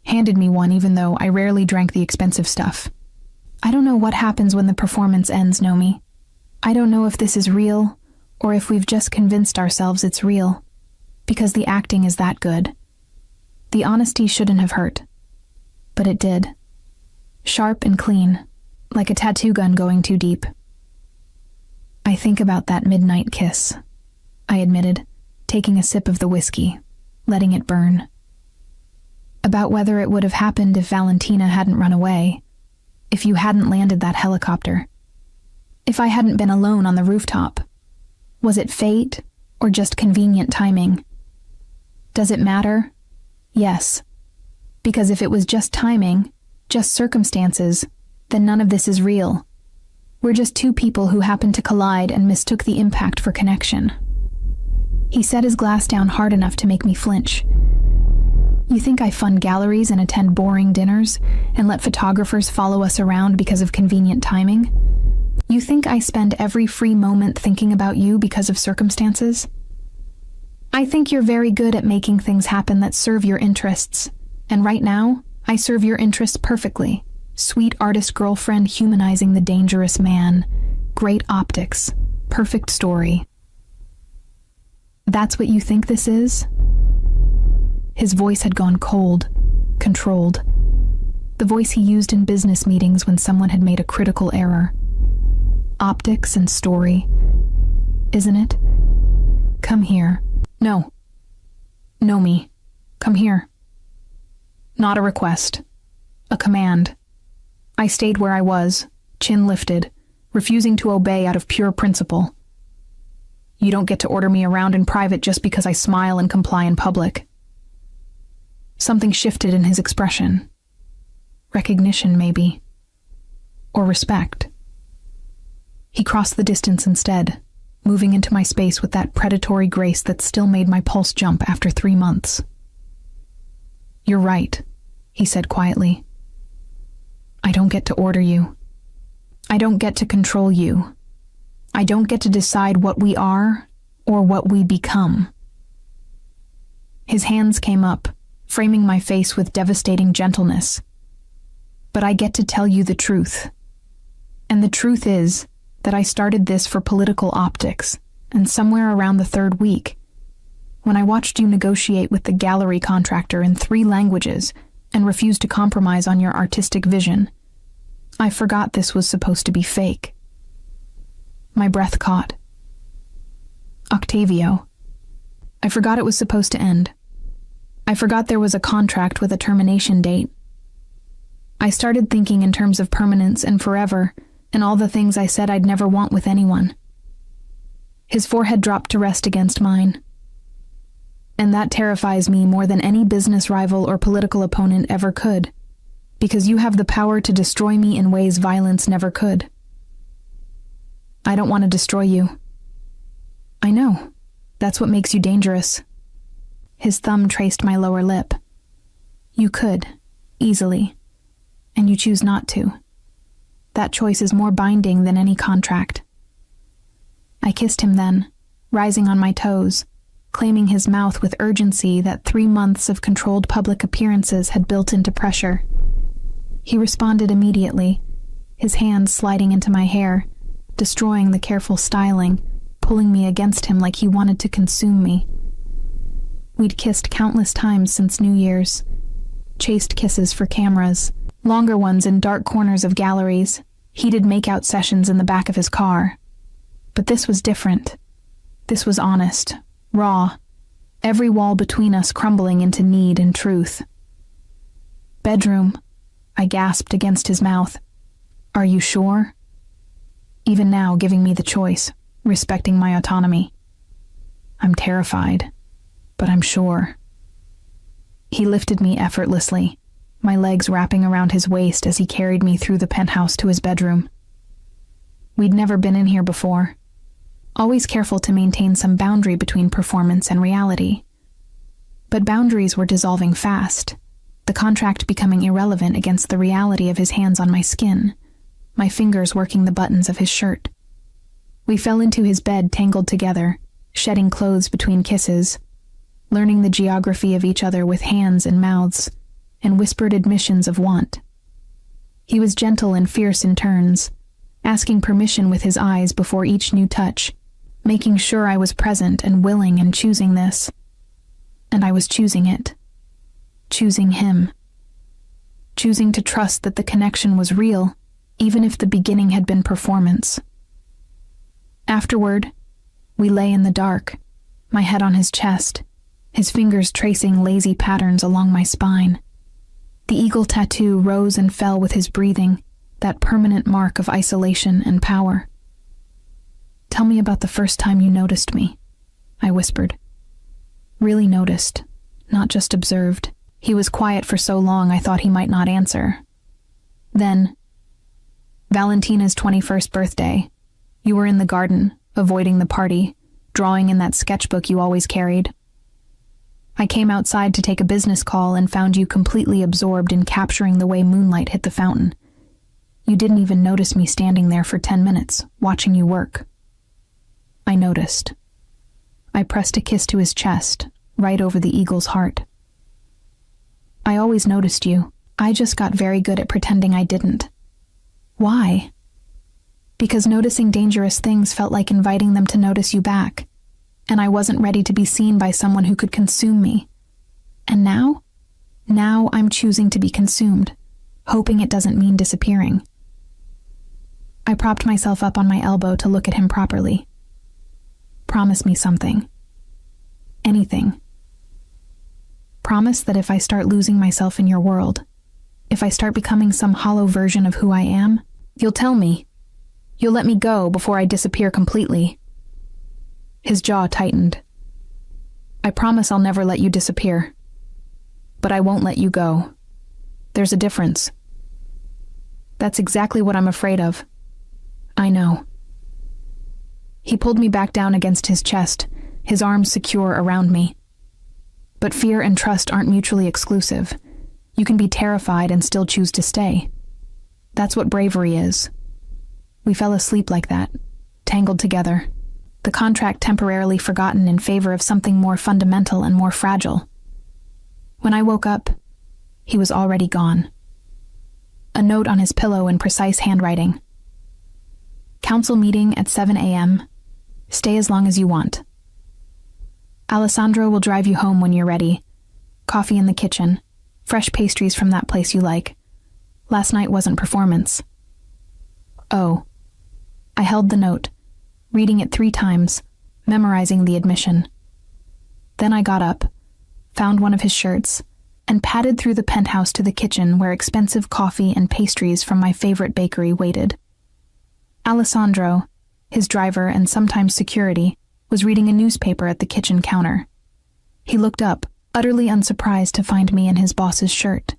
handed me one even though I rarely drank the expensive stuff. I don't know what happens when the performance ends, Nomi. I don't know if this is real, or if we've just convinced ourselves it's real, because the acting is that good. The honesty shouldn't have hurt, but it did. Sharp and clean, like a tattoo gun going too deep. I think about that midnight kiss, I admitted, taking a sip of the whiskey, letting it burn. About whether it would have happened if Valentina hadn't run away, if you hadn't landed that helicopter, if I hadn't been alone on the rooftop. Was it fate or just convenient timing? Does it matter? Yes. Because if it was just timing, just circumstances, then none of this is real. We're just 2 people who happened to collide and mistook the impact for connection. He set his glass down hard enough to make me flinch. You think I fund galleries and attend boring dinners and let photographers follow us around because of convenient timing? You think I spend every free moment thinking about you because of circumstances? I think you're very good at making things happen that serve your interests, and right now, I serve your interests perfectly. Sweet artist girlfriend humanizing the dangerous man. Great optics. Perfect story. That's what you think this is? His voice had gone cold, controlled. The voice he used in business meetings when someone had made a critical error. Optics and story, isn't it? Come here. No. Nomi, come here. Not a request. A command. I stayed where I was, chin lifted, refusing to obey out of pure principle. You don't get to order me around in private just because I smile and comply in public. Something shifted in his expression. Recognition, maybe. Or respect. He crossed the distance instead, moving into my space with that predatory grace that still made my pulse jump after 3 months. You're right, he said quietly. I don't get to order you. I don't get to control you. I don't get to decide what we are or what we become. His hands came up, framing my face with devastating gentleness. But I get to tell you the truth. And the truth is that I started this for political optics, and somewhere around the third week, when I watched you negotiate with the gallery contractor in 3 languages and refused to compromise on your artistic vision, I forgot this was supposed to be fake. My breath caught. Octavio. I forgot it was supposed to end. I forgot there was a contract with a termination date. I started thinking in terms of permanence and forever, and all the things I said I'd never want with anyone. His forehead dropped to rest against mine. And that terrifies me more than any business rival or political opponent ever could, because you have the power to destroy me in ways violence never could. I don't want to destroy you. I know. That's what makes you dangerous. His thumb traced my lower lip. You could, easily, and you choose not to. That choice is more binding than any contract. I kissed him then, rising on my toes, claiming his mouth with urgency that 3 months of controlled public appearances had built into pressure. He responded immediately, his hands sliding into my hair, destroying the careful styling, pulling me against him like he wanted to consume me. We'd kissed countless times since New Year's, chaste kisses for cameras, longer ones in dark corners of galleries, heated makeout sessions in the back of his car. But this was different. This was honest, raw, every wall between us crumbling into need and truth. Bedroom, I gasped against his mouth. Are you sure? Even now giving me the choice, respecting my autonomy. I'm terrified, but I'm sure. He lifted me effortlessly, my legs wrapping around his waist as he carried me through the penthouse to his bedroom. We'd never been in here before, always careful to maintain some boundary between performance and reality. But boundaries were dissolving fast, the contract becoming irrelevant against the reality of his hands on my skin, my fingers working the buttons of his shirt. We fell into his bed tangled together, shedding clothes between kisses, learning the geography of each other with hands and mouths, and whispered admissions of want. He was gentle and fierce in turns, asking permission with his eyes before each new touch, making sure I was present and willing and choosing this. And I was choosing it. Choosing him. Choosing to trust that the connection was real, even if the beginning had been performance. Afterward, we lay in the dark, my head on his chest, his fingers tracing lazy patterns along my spine. The eagle tattoo rose and fell with his breathing, that permanent mark of isolation and power. Tell me about the first time you noticed me, I whispered. Really noticed, not just observed. He was quiet for so long I thought he might not answer. Then, Valentina's 21st birthday. You were in the garden, avoiding the party, drawing in that sketchbook you always carried. I came outside to take a business call and found you completely absorbed in capturing the way moonlight hit the fountain. You didn't even notice me standing there for 10 minutes, watching you work. I noticed. I pressed a kiss to his chest, right over the eagle's heart. I always noticed you. I just got very good at pretending I didn't. Why? Because noticing dangerous things felt like inviting them to notice you back, and I wasn't ready to be seen by someone who could consume me. And now? Now I'm choosing to be consumed, hoping it doesn't mean disappearing. I propped myself up on my elbow to look at him properly. Promise me something. Anything. Promise that if I start losing myself in your world, if I start becoming some hollow version of who I am, you'll tell me. You'll let me go before I disappear completely. His jaw tightened. I promise I'll never let you disappear. But I won't let you go. There's a difference. That's exactly what I'm afraid of. I know. He pulled me back down against his chest, his arms secure around me. But fear and trust aren't mutually exclusive. You can be terrified and still choose to stay. That's what bravery is. We fell asleep like that, tangled together, the contract temporarily forgotten in favor of something more fundamental and more fragile. When I woke up, he was already gone. A note on his pillow in precise handwriting. Council meeting at 7 a.m. Stay as long as you want. Alessandro will drive you home when you're ready. Coffee in the kitchen. Fresh pastries from that place you like. Last night wasn't performance. Oh. I held the note, reading it 3 times, memorizing the admission. Then I got up, found one of his shirts, and padded through the penthouse to the kitchen where expensive coffee and pastries from my favorite bakery waited. Alessandro, his driver and sometimes security, was reading a newspaper at the kitchen counter. He looked up, utterly unsurprised to find me in his boss's shirt.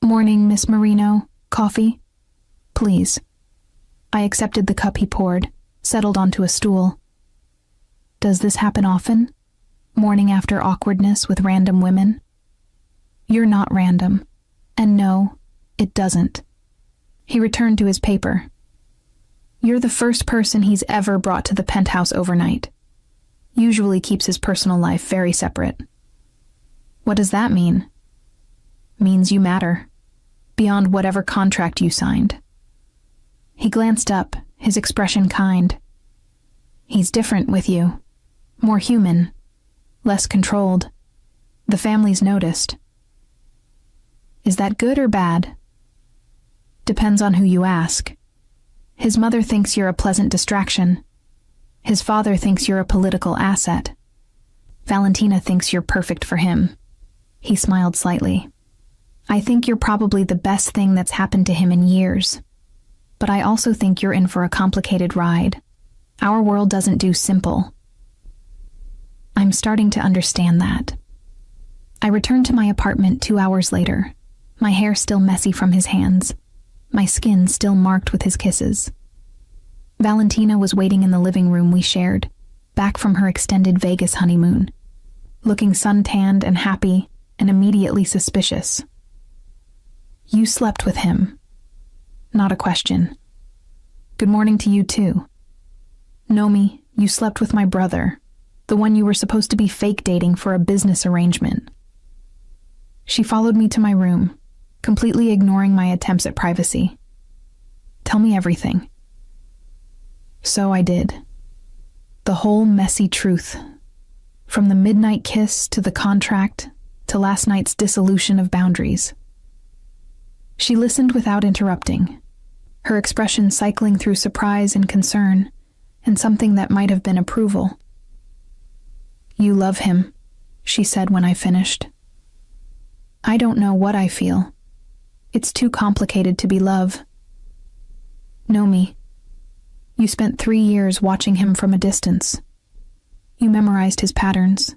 "Morning, Miss Marino. Coffee?" "Please." I accepted the cup he poured, settled onto a stool. "Does this happen often? Morning after awkwardness with random women?" "You're not random. And no, it doesn't." He returned to his paper. "You're the first person he's ever brought to the penthouse overnight. Usually keeps his personal life very separate." "What does that mean?" "Means you matter. Beyond whatever contract you signed." He glanced up, his expression kind. "He's different with you. More human. Less controlled. The family's noticed." "Is that good or bad?" "Depends on who you ask. His mother thinks you're a pleasant distraction. His father thinks you're a political asset. Valentina thinks you're perfect for him." He smiled slightly. "I think you're probably the best thing that's happened to him in years. But I also think you're in for a complicated ride. Our world doesn't do simple." I'm starting to understand that. I returned to my apartment 2 hours later, my hair still messy from his hands, my skin still marked with his kisses. Valentina was waiting in the living room we shared, back from her extended Vegas honeymoon, looking suntanned and happy and immediately suspicious. "You slept with him." Not a question. "Good morning to you too." "Nomi, you slept with my brother, the one you were supposed to be fake dating for a business arrangement." She followed me to my room, completely ignoring my attempts at privacy. "Tell me everything." So I did. The whole messy truth. From the midnight kiss to the contract to last night's dissolution of boundaries. She listened without interrupting, her expression cycling through surprise and concern, and something that might have been approval. "You love him," she said when I finished. "I don't know what I feel. It's too complicated to be love." "Nomi, you spent 3 years watching him from a distance. You memorized his patterns.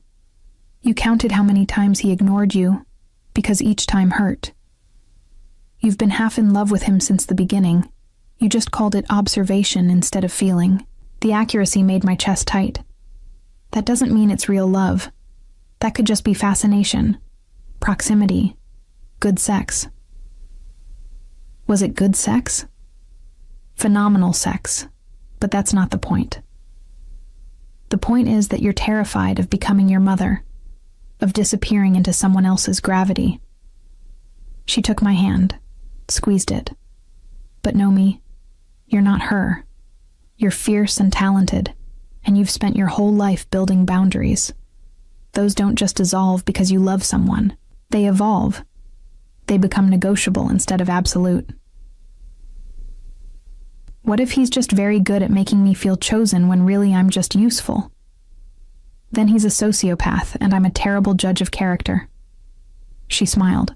You counted how many times he ignored you, because each time hurt. You've been half in love with him since the beginning. You just called it observation instead of feeling. The accuracy made my chest tight. That doesn't mean it's real love. That could just be fascination, proximity, good sex." Was it good sex? Phenomenal sex, but that's not the point. The point is that you're terrified of becoming your mother, of disappearing into someone else's gravity. She took my hand, squeezed it. "But Nomi, you're not her. You're fierce and talented, and you've spent your whole life building boundaries. Those don't just dissolve because you love someone. They evolve. They become negotiable instead of absolute." What if he's just very good at making me feel chosen when really I'm just useful? Then he's a sociopath and I'm a terrible judge of character. She smiled.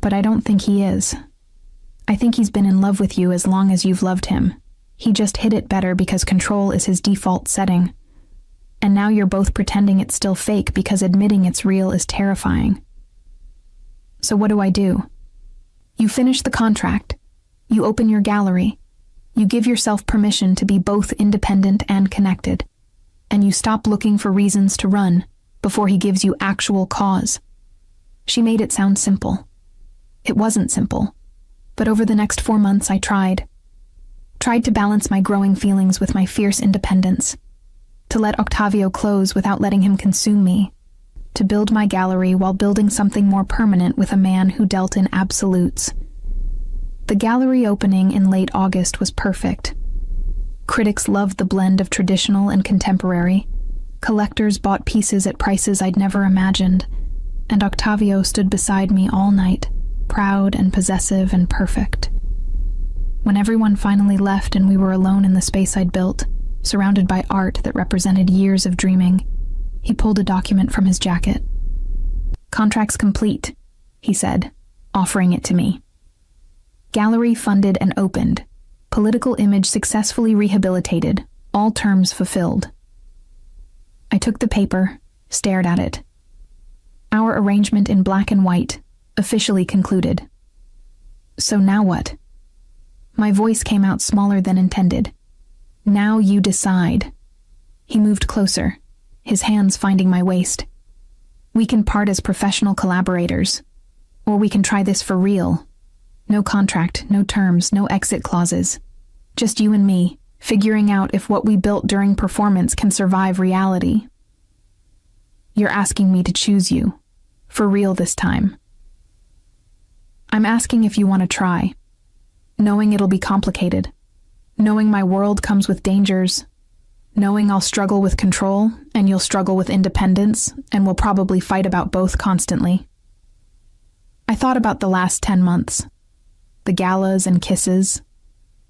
But I don't think he is. I think he's been in love with you as long as you've loved him. He just hid it better because control is his default setting. And now you're both pretending it's still fake because admitting it's real is terrifying. So what do? You finish the contract. You open your gallery. You give yourself permission to be both independent and connected. And you stop looking for reasons to run before he gives you actual cause. She made it sound simple. It wasn't simple. But over the next 4 months I tried. tried to balance my growing feelings with my fierce independence, to let Octavio close without letting him consume me, to build my gallery while building something more permanent with a man who dealt in absolutes. The gallery opening in late August was perfect. Critics loved the blend of traditional and contemporary. Collectors bought pieces at prices I'd never imagined, and Octavio stood beside me all night, proud and possessive and perfect. When everyone finally left and we were alone in the space I'd built, surrounded by art that represented years of dreaming, he pulled a document from his jacket. "Contract's complete," he said, offering it to me. "Gallery funded and opened. Political image successfully rehabilitated. All terms fulfilled." I took the paper, stared at it. Our arrangement in black and white, officially concluded. So now what? My voice came out smaller than intended. "Now you decide." He moved closer, his hands finding my waist. "We can part as professional collaborators, or we can try this for real. No contract, no terms, no exit clauses. Just you and me, figuring out if what we built during performance can survive reality." "You're asking me to choose you, for real this time." "I'm asking if you want to try, knowing it'll be complicated, knowing my world comes with dangers, knowing I'll struggle with control and you'll struggle with independence, and we'll probably fight about both constantly." I thought about the last 10 months, the galas and kisses,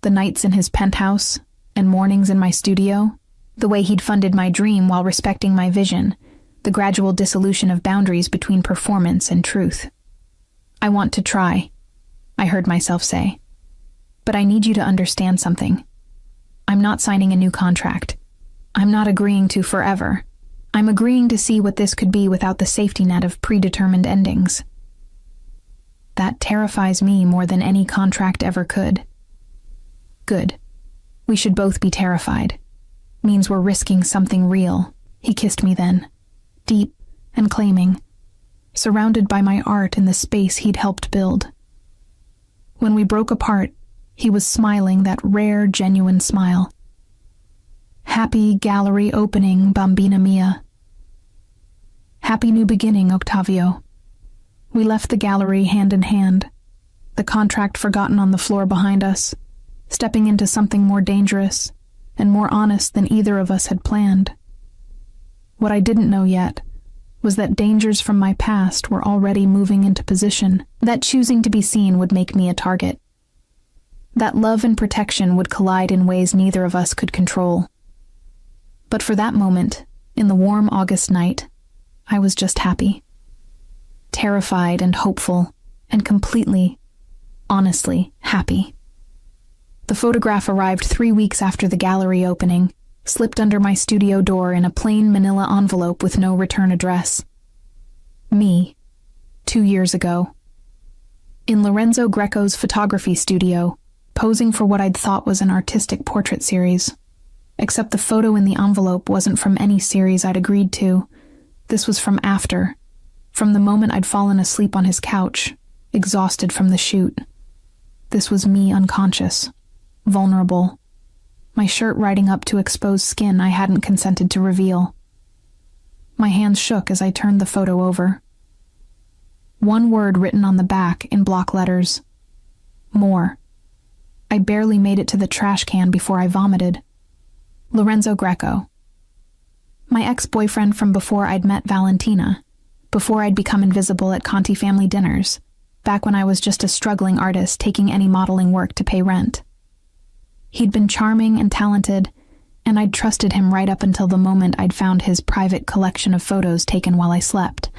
the nights in his penthouse and mornings in my studio, the way he'd funded my dream while respecting my vision, the gradual dissolution of boundaries between performance and truth. "I want to try," I heard myself say. "But I need you to understand something. I'm not signing a new contract. I'm not agreeing to forever. I'm agreeing to see what this could be without the safety net of predetermined endings." That terrifies me more than any contract ever could. Good. We should both be terrified. Means we're risking something real. He kissed me then, deep and claiming, surrounded by my art in the space he'd helped build. When we broke apart, he was smiling that rare, genuine smile. "Happy gallery opening, Bambina mia." Happy new beginning, Octavio. We left the gallery hand in hand, the contract forgotten on the floor behind us, stepping into something more dangerous and more honest than either of us had planned. What I didn't know yet was that dangers from my past were already moving into position, that choosing to be seen would make me a target, that love and protection would collide in ways neither of us could control. But for that moment, in the warm August night, I was just happy. Terrified and hopeful, and completely, honestly happy. The photograph arrived 3 weeks after the gallery opening, slipped under my studio door in a plain manila envelope with no return address. Me, 2 years ago. In Lorenzo Greco's photography studio, posing for what I'd thought was an artistic portrait series. Except the photo in the envelope wasn't from any series I'd agreed to. This was from after, from the moment I'd fallen asleep on his couch, exhausted from the shoot. This was me unconscious, vulnerable, my shirt riding up to expose skin I hadn't consented to reveal. My hands shook as I turned the photo over. One word written on the back in block letters. More. I barely made it to the trash can before I vomited. Lorenzo Greco. My ex-boyfriend from before I'd met Valentina, before I'd become invisible at Conti family dinners, back when I was just a struggling artist taking any modeling work to pay rent. He'd been charming and talented, and I'd trusted him right up until the moment I'd found his private collection of photos taken while I slept,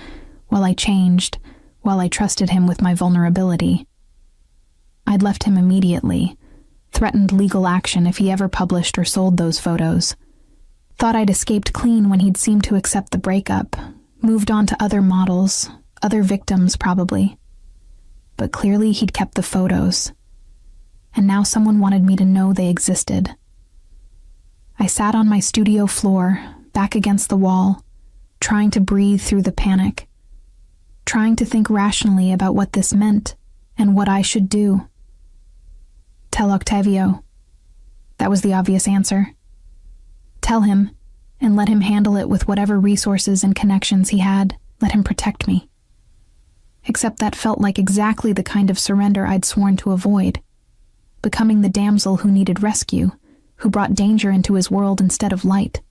while I changed, while I trusted him with my vulnerability. I'd left him immediately, threatened legal action if he ever published or sold those photos. Thought I'd escaped clean when he'd seemed to accept the breakup, moved on to other models, other victims probably. But clearly he'd kept the photos, and now someone wanted me to know they existed. I sat on my studio floor, back against the wall, trying to breathe through the panic, trying to think rationally about what this meant and what I should do. Tell Octavio. That was the obvious answer. Tell him, and let him handle it with whatever resources and connections he had. Let him protect me. Except that felt like exactly the kind of surrender I'd sworn to avoid. Becoming the damsel who needed rescue, who brought danger into his world instead of light,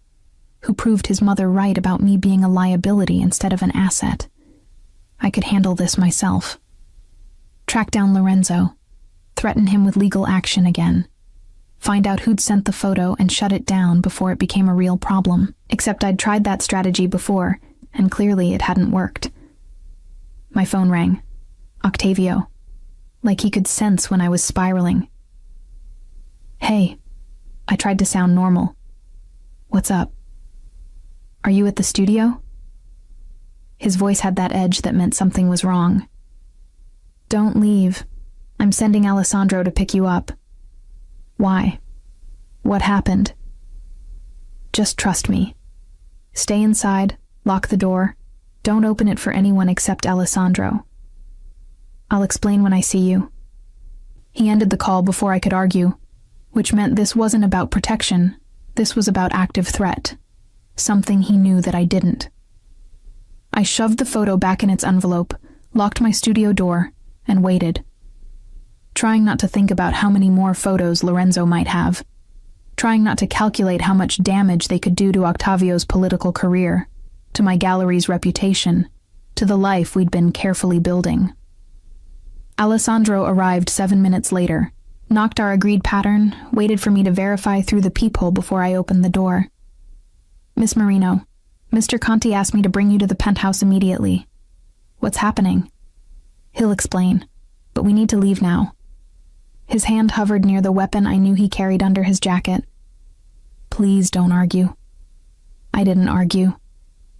who proved his mother right about me being a liability instead of an asset. I could handle this myself. Track down Lorenzo, threaten him with legal action again, find out who'd sent the photo and shut it down before it became a real problem. Except I'd tried that strategy before, and clearly it hadn't worked. My phone rang. Octavio. Like he could sense when I was spiraling. Hey. I tried to sound normal. What's up? Are you at the studio? His voice had that edge that meant something was wrong. Don't leave. I'm sending Alessandro to pick you up. Why? What happened? Just trust me. Stay inside, lock the door. Don't open it for anyone except Alessandro. I'll explain when I see you. He ended the call before I could argue, which meant this wasn't about protection. This was about active threat. Something he knew that I didn't. I shoved the photo back in its envelope, locked my studio door, and waited. Trying not to think about how many more photos Lorenzo might have. Trying not to calculate how much damage they could do to Octavio's political career, to my gallery's reputation, to the life we'd been carefully building. Alessandro arrived 7 minutes later, knocked our agreed pattern, waited for me to verify through the peephole before I opened the door. Miss Marino, Mr. Conti asked me to bring you to the penthouse immediately. What's happening? He'll explain, but we need to leave now. His hand hovered near the weapon I knew he carried under his jacket. Please don't argue. I didn't argue.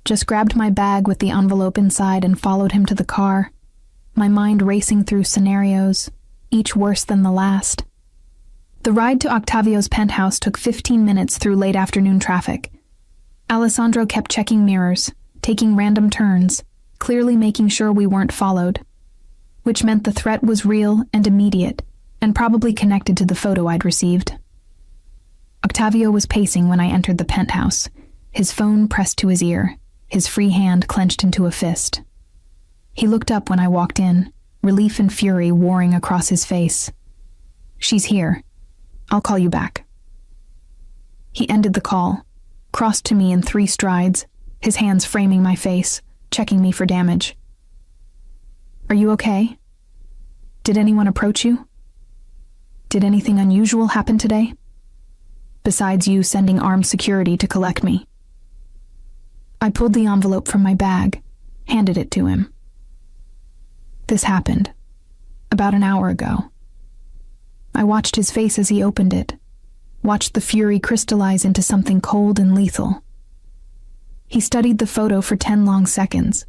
Just grabbed my bag with the envelope inside and followed him to the car, my mind racing through scenarios, each worse than the last. The ride to Octavio's penthouse took 15 minutes through late afternoon traffic. Alessandro kept checking mirrors, taking random turns, clearly making sure we weren't followed, which meant the threat was real and immediate, and probably connected to the photo I'd received. Octavio was pacing when I entered the penthouse, his phone pressed to his ear, his free hand clenched into a fist. He looked up when I walked in, relief and fury warring across his face. She's here. I'll call you back. He ended the call, crossed to me in 3 strides, his hands framing my face, checking me for damage. Are you okay? Did anyone approach you? Did anything unusual happen today? Besides you sending armed security to collect me. I pulled the envelope from my bag, handed it to him. This happened, about an hour ago. I watched his face as he opened it, watched the fury crystallize into something cold and lethal. He studied the photo for 10 long seconds,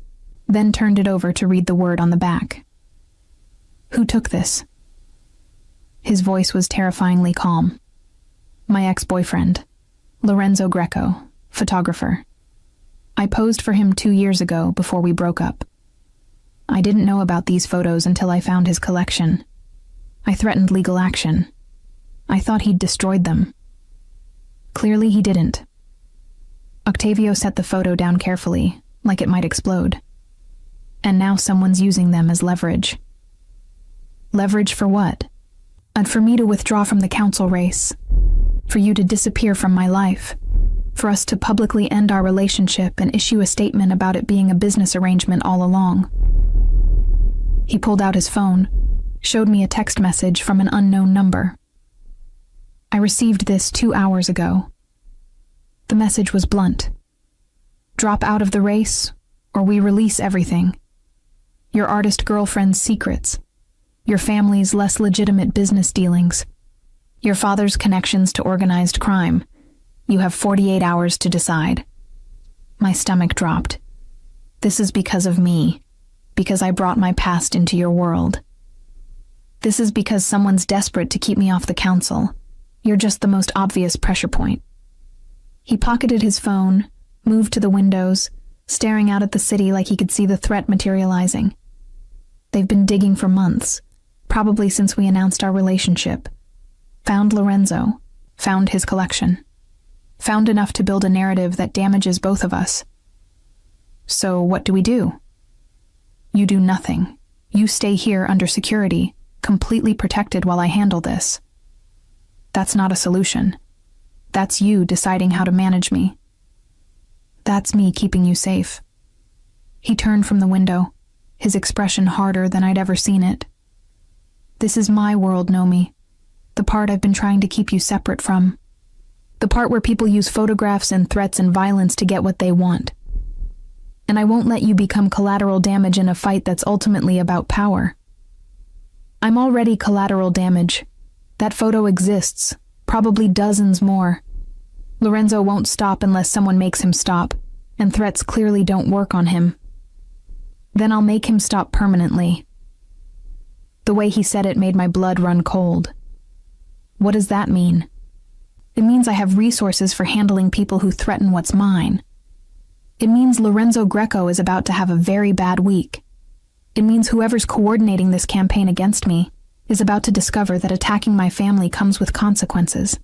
then turned it over to read the word on the back. Who took this? His voice was terrifyingly calm. My ex-boyfriend, Lorenzo Greco, photographer. I posed for him 2 years ago before we broke up. I didn't know about these photos until I found his collection. I threatened legal action. I thought he'd destroyed them. Clearly he didn't. Octavio set the photo down carefully, like it might explode. And now someone's using them as leverage. Leverage for what? And for me to withdraw from the council race. For you to disappear from my life. For us to publicly end our relationship and issue a statement about it being a business arrangement all along. He pulled out his phone, showed me a text message from an unknown number. I received this 2 hours ago. The message was blunt. Drop out of the race, or we release everything. Your artist girlfriend's secrets. Your family's less legitimate business dealings. Your father's connections to organized crime. You have 48 hours to decide. My stomach dropped. This is because of me. Because I brought my past into your world. This is because someone's desperate to keep me off the council. You're just the most obvious pressure point. He pocketed his phone, moved to the windows, staring out at the city like he could see the threat materializing. They've been digging for months, probably since we announced our relationship. Found Lorenzo, found his collection. Found enough to build a narrative that damages both of us. So what do we do? You do nothing. You stay here under security, completely protected while I handle this. That's not a solution. That's you deciding how to manage me. That's me keeping you safe. He turned from the window, his expression harder than I'd ever seen it. This is my world, Nomi. The part I've been trying to keep you separate from. The part where people use photographs and threats and violence to get what they want. And I won't let you become collateral damage in a fight that's ultimately about power. I'm already collateral damage. That photo exists, probably dozens more. Lorenzo won't stop unless someone makes him stop, and threats clearly don't work on him. Then I'll make him stop permanently. The way he said it made my blood run cold. What does that mean? It means I have resources for handling people who threaten what's mine. It means Lorenzo Greco is about to have a very bad week. It means whoever's coordinating this campaign against me is about to discover that attacking my family comes with consequences.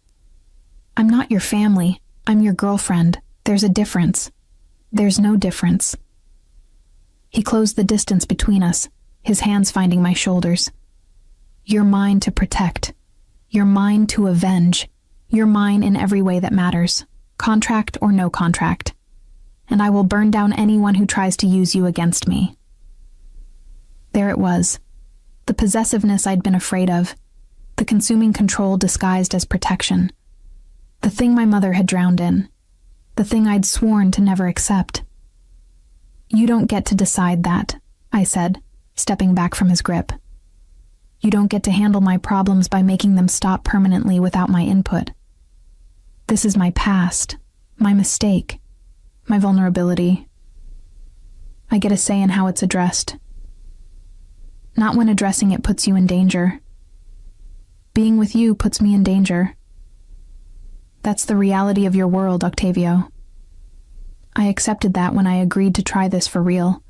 I'm not your family. I'm your girlfriend. There's a difference. There's no difference. He closed the distance between us, his hands finding my shoulders. You're mine to protect. You're mine to avenge. You're mine in every way that matters, contract or no contract. And I will burn down anyone who tries to use you against me. There it was. The possessiveness I'd been afraid of. The consuming control disguised as protection. The thing my mother had drowned in. The thing I'd sworn to never accept. You don't get to decide that, I said, stepping back from his grip. You don't get to handle my problems by making them stop permanently without my input. This is my past, my mistake, my vulnerability. I get a say in how it's addressed. Not when addressing it puts you in danger. Being with you puts me in danger. That's the reality of your world, Octavio. I accepted that when I agreed to try this for real.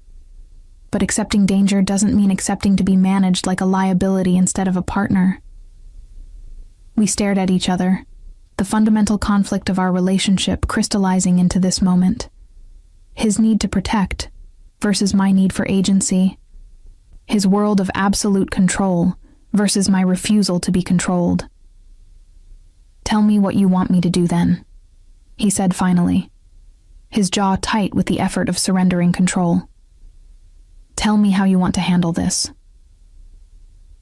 But accepting danger doesn't mean accepting to be managed like a liability instead of a partner. We stared at each other, the fundamental conflict of our relationship crystallizing into this moment. His need to protect versus my need for agency. His world of absolute control versus my refusal to be controlled. Tell me what you want me to do then, he said finally, his jaw tight with the effort of surrendering control. Tell me how you want to handle this.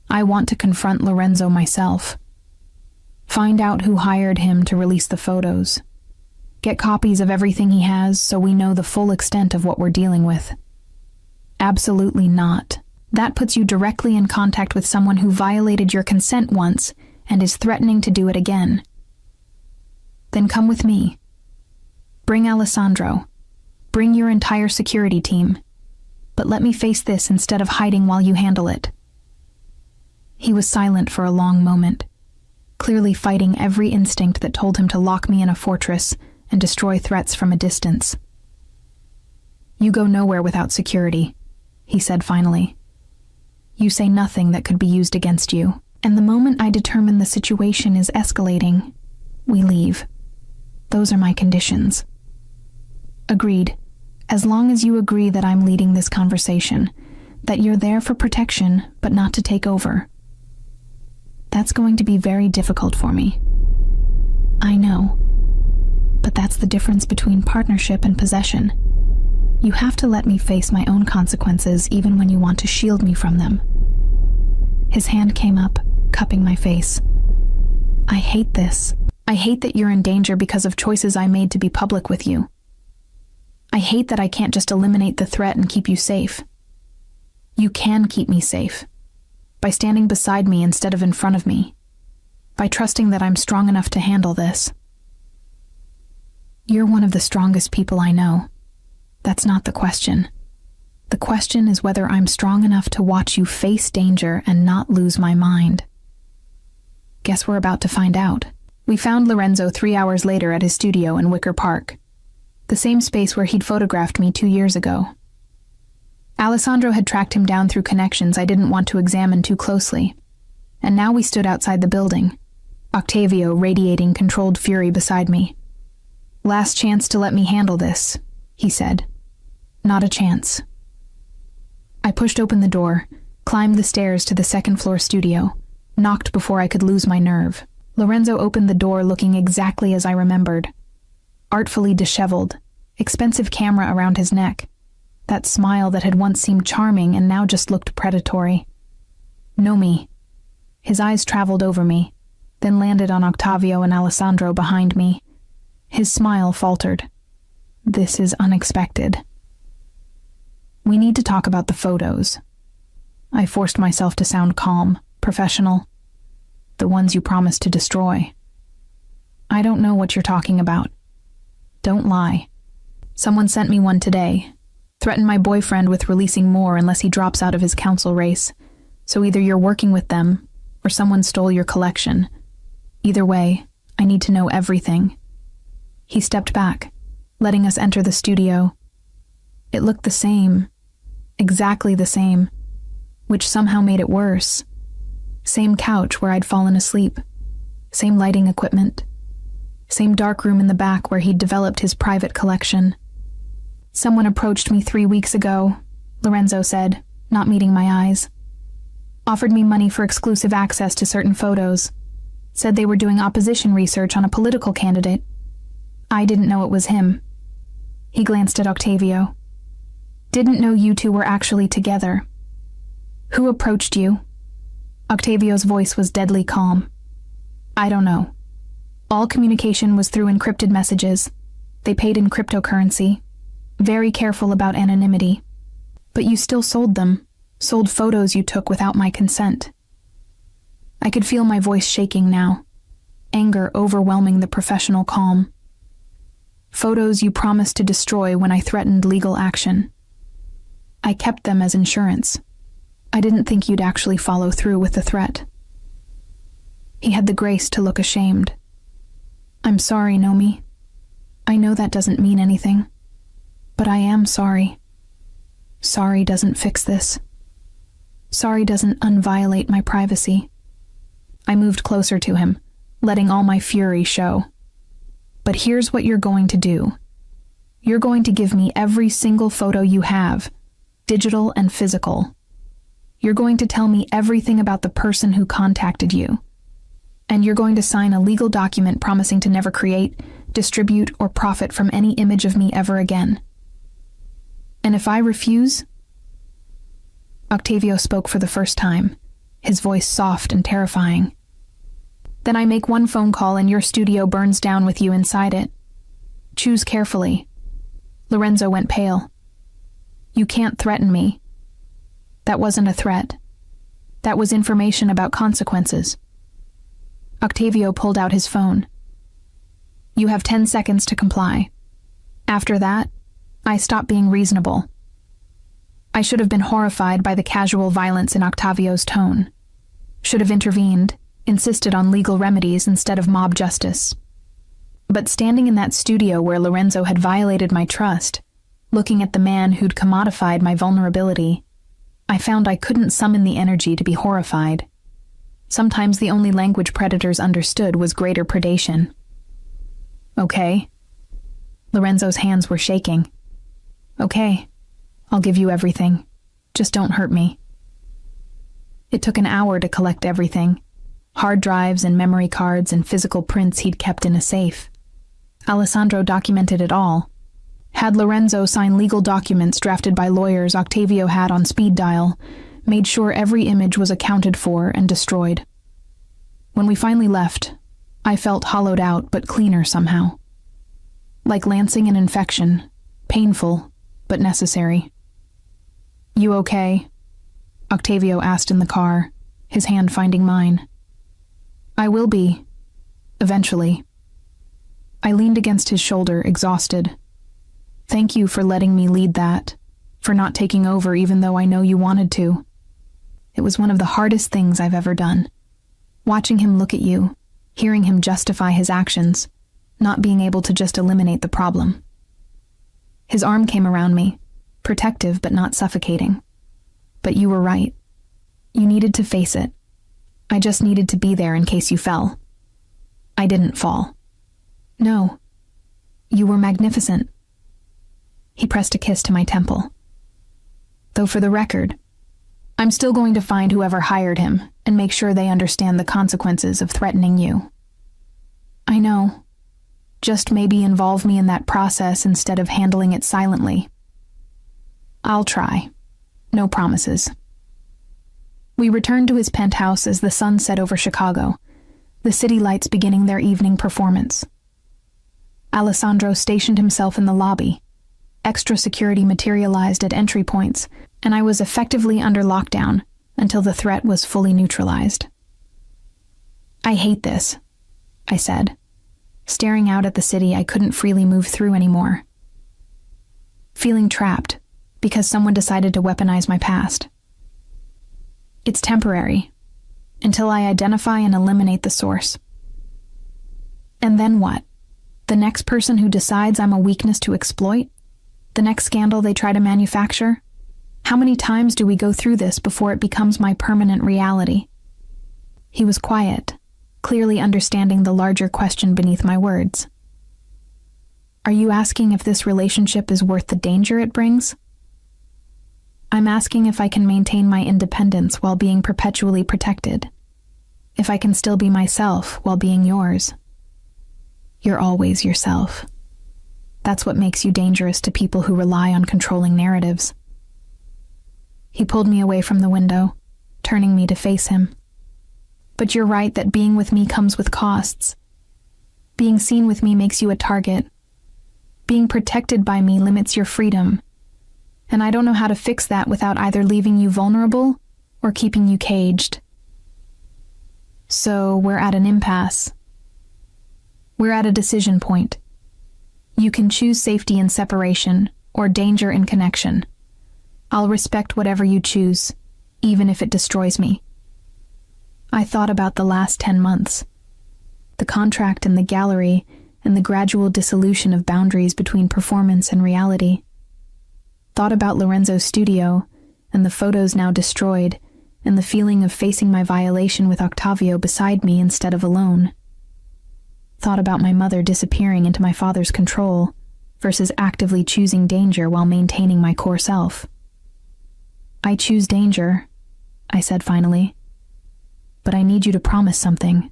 I want to confront Lorenzo myself. Find out who hired him to release the photos. Get copies of everything he has so we know the full extent of what we're dealing with. Absolutely not. That puts you directly in contact with someone who violated your consent once and is threatening to do it again. Then come with me. Bring Alessandro. Bring your entire security team. But let me face this instead of hiding while you handle it. He was silent for a long moment, clearly fighting every instinct that told him to lock me in a fortress and destroy threats from a distance. You go nowhere without security, he said finally. You say nothing that could be used against you, and the moment I determine the situation is escalating, we leave. Those are my conditions. Agreed. As long as you agree that I'm leading this conversation, that you're there for protection, but not to take over. That's going to be very difficult for me. I know. But that's the difference between partnership and possession. You have to let me face my own consequences even when you want to shield me from them. His hand came up, cupping my face. I hate this. I hate that you're in danger because of choices I made to be public with you. I hate that I can't just eliminate the threat and keep you safe. You can keep me safe. By standing beside me instead of in front of me. By trusting that I'm strong enough to handle this. You're one of the strongest people I know. That's not the question. The question is whether I'm strong enough to watch you face danger and not lose my mind. Guess we're about to find out. We found Lorenzo 3 hours later at his studio in Wicker Park. The same space where he'd photographed me 2 years ago. Alessandro had tracked him down through connections I didn't want to examine too closely, and now we stood outside the building, Octavio radiating controlled fury beside me. "Last chance to let me handle this," he said. "Not a chance." I pushed open the door, climbed the stairs to the second-floor studio, knocked before I could lose my nerve. Lorenzo opened the door looking exactly as I remembered. Artfully disheveled, expensive camera around his neck, that smile that had once seemed charming and now just looked predatory. "Know me." His eyes traveled over me, then landed on Octavio and Alessandro behind me. His smile faltered. "This is unexpected." "We need to talk about the photos." I forced myself to sound calm, professional. "The ones you promised to destroy." "I don't know what you're talking about." "Don't lie. Someone sent me one today. Threatened my boyfriend with releasing more unless he drops out of his council race. So either you're working with them, or someone stole your collection. Either way, I need to know everything." He stepped back, letting us enter the studio. It looked the same, exactly the same, which somehow made it worse. Same couch where I'd fallen asleep, same lighting equipment, same dark room in the back where he'd developed his private collection. "Someone approached me 3 weeks ago," Lorenzo said, not meeting my eyes. "Offered me money for exclusive access to certain photos. Said they were doing opposition research on a political candidate. I didn't know it was him." He glanced at Octavio. "Didn't know you two were actually together." "Who approached you?" Octavio's voice was deadly calm. "I don't know. All communication was through encrypted messages. They paid in cryptocurrency. Very careful about anonymity. But you still sold them. Sold photos you took without my consent." I could feel my voice shaking now, anger overwhelming the professional calm. "Photos you promised to destroy when I threatened legal action. I kept them as insurance. I didn't think you'd actually follow through with the threat." He had the grace to look ashamed. "I'm sorry, Nomi. I know that doesn't mean anything, but I am sorry. Sorry doesn't fix this. Sorry doesn't unviolate my privacy." I moved closer to him, letting all my fury show. "But here's what you're going to do. You're going to give me every single photo you have, digital and physical. You're going to tell me everything about the person who contacted you. And you're going to sign a legal document promising to never create, distribute, or profit from any image of me ever again. And if I refuse..." Octavio spoke for the first time, his voice soft and terrifying. "Then I make one phone call and your studio burns down with you inside it. Choose carefully." Lorenzo went pale. "You can't threaten me." "That wasn't a threat. That was information about consequences." Octavio pulled out his phone. "You have 10 seconds to comply. After that, I stop being reasonable." I should have been horrified by the casual violence in Octavio's tone. Should have intervened, insisted on legal remedies instead of mob justice. But standing in that studio where Lorenzo had violated my trust, looking at the man who'd commodified my vulnerability, I found I couldn't summon the energy to be horrified. Sometimes the only language predators understood was greater predation. "Okay." Lorenzo's hands were shaking. "Okay. I'll give you everything. Just don't hurt me." It took an hour to collect everything. Hard drives and memory cards and physical prints he'd kept in a safe. Alessandro documented it all. Had Lorenzo sign legal documents drafted by lawyers Octavio had on speed dial, made sure every image was accounted for and destroyed. When we finally left, I felt hollowed out but cleaner somehow. Like lancing an infection, painful but necessary. "You okay?" Octavio asked in the car, his hand finding mine. "I will be. Eventually." I leaned against his shoulder, exhausted. "Thank you for letting me lead that, for not taking over even though I know you wanted to. It was one of the hardest things I've ever done. Watching him look at you, hearing him justify his actions, not being able to just eliminate the problem." His arm came around me, protective but not suffocating. "But you were right. You needed to face it. I just needed to be there in case you fell." I didn't fall. No. You were magnificent. He pressed a kiss to my temple. Though for the record, I'm still going to find whoever hired him and make sure they understand the consequences of threatening you. I know. Just maybe involve me in that process instead of handling it silently. I'll try. No promises. We returned to his penthouse as the sun set over Chicago, the city lights beginning their evening performance. Alessandro stationed himself in the lobby. Extra security materialized at entry points, and I was effectively under lockdown until the threat was fully neutralized. I hate this, I said, staring out at the city I couldn't freely move through anymore. Feeling trapped because someone decided to weaponize my past. It's temporary, until I identify and eliminate the source. And then what? The next person who decides I'm a weakness to exploit? The next scandal they try to manufacture? How many times do we go through this before it becomes my permanent reality? He was quiet, clearly understanding the larger question beneath my words. Are you asking if this relationship is worth the danger it brings? I'm asking if I can maintain my independence while being perpetually protected. If I can still be myself while being yours. You're always yourself. That's what makes you dangerous to people who rely on controlling narratives. He pulled me away from the window, turning me to face him. But you're right that being with me comes with costs. Being seen with me makes you a target. Being protected by me limits your freedom. And I don't know how to fix that without either leaving you vulnerable or keeping you caged. So we're at an impasse. We're at a decision point. You can choose safety in separation or danger in connection. I'll respect whatever you choose, even if it destroys me. I thought about the last 10 months. The contract in the gallery and the gradual dissolution of boundaries between performance and reality. Thought about Lorenzo's studio and the photos now destroyed and the feeling of facing my violation with Octavio beside me instead of alone. Thought about my mother disappearing into my father's control versus actively choosing danger while maintaining my core self. I choose danger, I said finally. But I need you to promise something.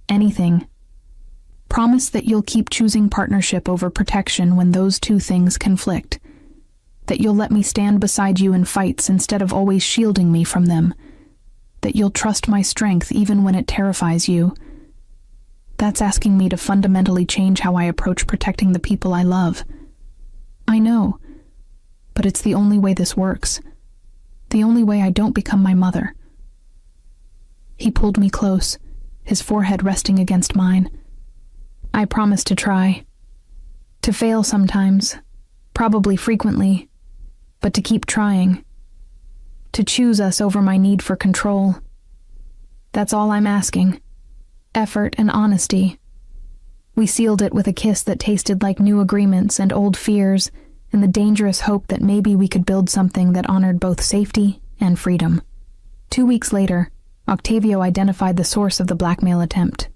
Anything. Promise that you'll keep choosing partnership over protection when those two things conflict. That you'll let me stand beside you in fights instead of always shielding me from them. That you'll trust my strength even when it terrifies you. That's asking me to fundamentally change how I approach protecting the people I love. I know, but it's the only way this works. The only way I don't become my mother. He pulled me close, his forehead resting against mine. I promised to try. To fail sometimes, probably frequently, but to keep trying. To choose us over my need for control. That's all I'm asking. Effort and honesty. We sealed it with a kiss that tasted like new agreements and old fears, and the dangerous hope that maybe we could build something that honored both safety and freedom. 2 weeks later, Octavio identified the source of the blackmail attempt.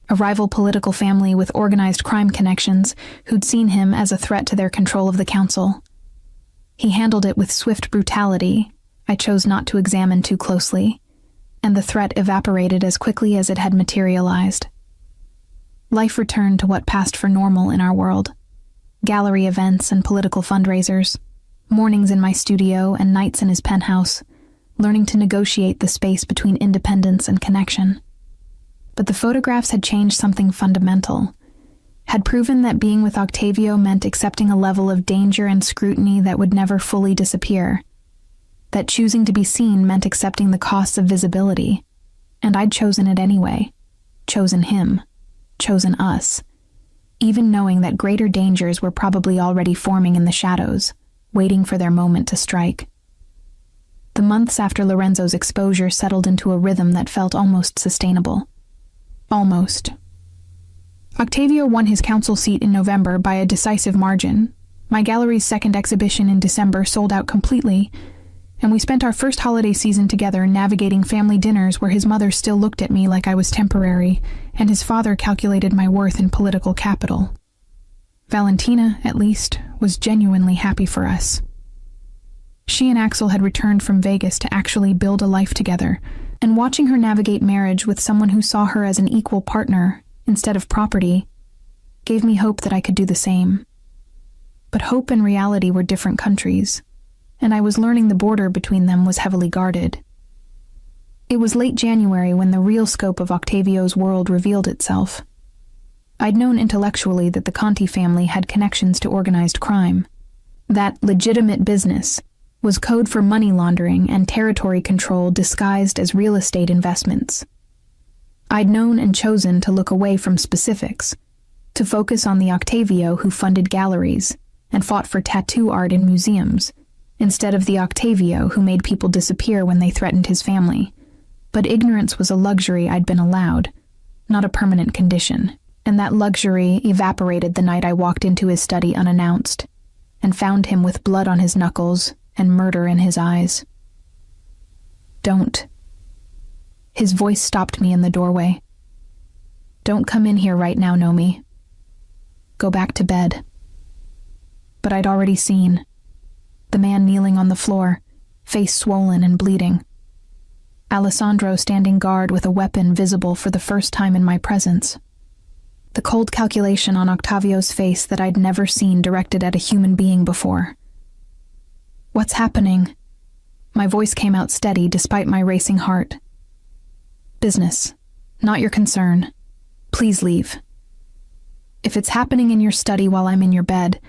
A rival political family with organized crime connections who'd seen him as a threat to their control of the council. He handled it with swift brutality I chose not to examine too closely, and the threat evaporated as quickly as it had materialized. Life returned to what passed for normal in our world. Gallery events and political fundraisers, mornings in my studio and nights in his penthouse, learning to negotiate the space between independence and connection. But the photographs had changed something fundamental, had proven that being with Octavio meant accepting a level of danger and scrutiny that would never fully disappear, that choosing to be seen meant accepting the costs of visibility, and I'd chosen it anyway, chosen him, chosen us, even knowing that greater dangers were probably already forming in the shadows, waiting for their moment to strike. The months after Lorenzo's exposure settled into a rhythm that felt almost sustainable. Almost. Octavio won his council seat in November by a decisive margin. My gallery's second exhibition in December sold out completely, and we spent our first holiday season together navigating family dinners where his mother still looked at me like I was temporary, and his father calculated my worth in political capital. Valentina, at least, was genuinely happy for us. She and Axel had returned from Vegas to actually build a life together, and watching her navigate marriage with someone who saw her as an equal partner instead of property gave me hope that I could do the same. But hope and reality were different countries, and I was learning the border between them was heavily guarded. It was late January when the real scope of Octavio's world revealed itself. I'd known intellectually that the Conti family had connections to organized crime. That legitimate business was code for money laundering and territory control disguised as real estate investments. I'd known and chosen to look away from specifics, to focus on the Octavio who funded galleries and fought for tattoo art in museums, instead of the Octavio who made people disappear when they threatened his family. But ignorance was a luxury I'd been allowed, not a permanent condition, and that luxury evaporated the night I walked into his study unannounced, and found him with blood on his knuckles and murder in his eyes. Don't. His voice stopped me in the doorway. Don't come in here right now, Nomi. Go back to bed. But I'd already seen. The man kneeling on the floor, face swollen and bleeding. Alessandro standing guard with a weapon visible for the first time in my presence. The cold calculation on Octavio's face that I'd never seen directed at a human being before. What's happening? My voice came out steady despite my racing heart. Business, not your concern. Please leave. If it's happening in your study while I'm in your bed,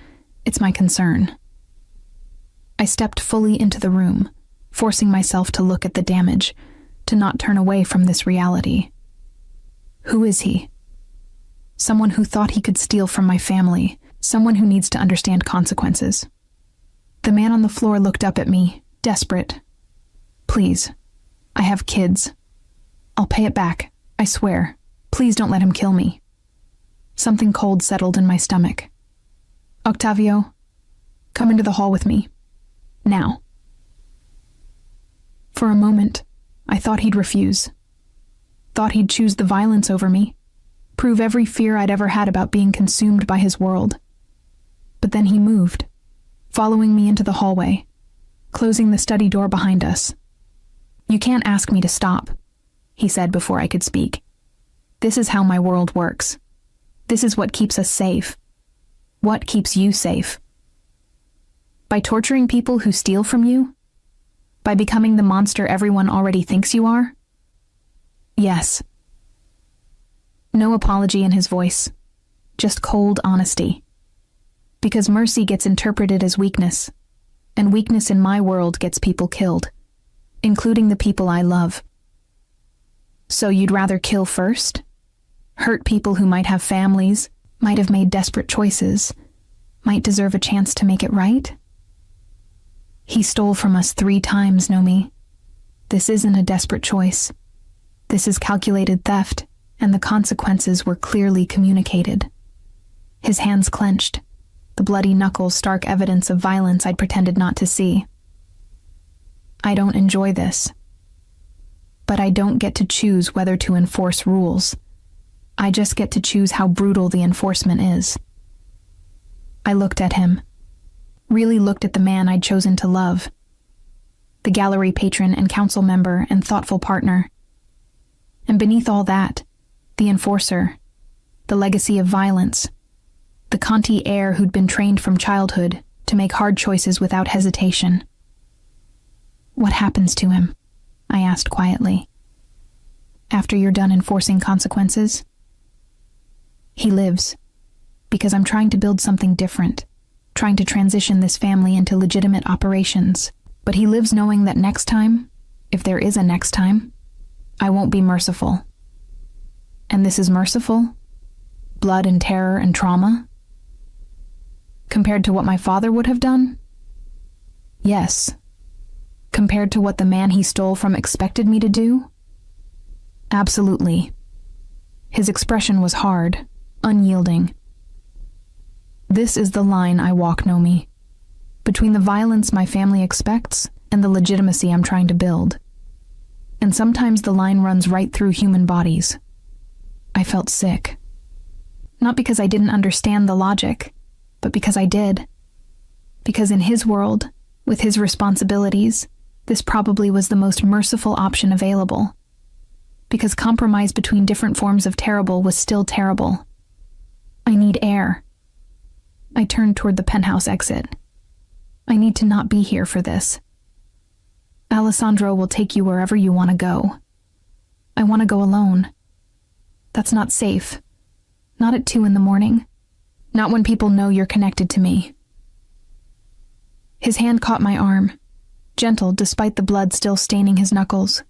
it's my concern. I stepped fully into the room, forcing myself to look at the damage, to not turn away from this reality. Who is he? Someone who thought he could steal from my family, someone who needs to understand consequences. The man on the floor looked up at me, desperate. Please, I have kids. I'll pay it back, I swear. Please don't let him kill me. Something cold settled in my stomach. Octavio, come into the hall with me. Now. For a moment, I thought he'd refuse. Thought he'd choose the violence over me, prove every fear I'd ever had about being consumed by his world. But then he moved, following me into the hallway, closing the study door behind us. You can't ask me to stop, he said before I could speak. This is how my world works. This is what keeps us safe. What keeps you safe? By torturing people who steal from you? By becoming the monster everyone already thinks you are? Yes. No apology in his voice, just cold honesty. Because mercy gets interpreted as weakness, and weakness in my world gets people killed, including the people I love. So you'd rather kill first? Hurt people who might have families, might have made desperate choices, might deserve a chance to make it right? He stole from us 3 times, Nomi. This isn't a desperate choice. This is calculated theft, and the consequences were clearly communicated. His hands clenched, the bloody knuckles stark evidence of violence I'd pretended not to see. I don't enjoy this. But I don't get to choose whether to enforce rules. I just get to choose how brutal the enforcement is. I looked at him. Really looked at the man I'd chosen to love. The gallery patron and council member and thoughtful partner. And beneath all that, the enforcer, the legacy of violence, the Conti heir who'd been trained from childhood to make hard choices without hesitation. What happens to him? I asked quietly. After you're done enforcing consequences? He lives, because I'm trying to build something different, trying to transition this family into legitimate operations. But he lives knowing that next time, if there is a next time, I won't be merciful. And this is merciful? Blood and terror and trauma? Compared to what my father would have done? Yes. Compared to what the man he stole from expected me to do? Absolutely. His expression was hard, unyielding. This is the line I walk, Nomi. Between the violence my family expects and the legitimacy I'm trying to build. And sometimes the line runs right through human bodies. I felt sick. Not because I didn't understand the logic, but because I did. Because in his world, with his responsibilities, this probably was the most merciful option available. Because compromise between different forms of terrible was still terrible. I need air. I turned toward the penthouse exit. I need to not be here for this. Alessandro will take you wherever you want to go. I want to go alone. That's not safe. Not at 2 a.m. Not when people know you're connected to me. His hand caught my arm, gentle despite the blood still staining his knuckles.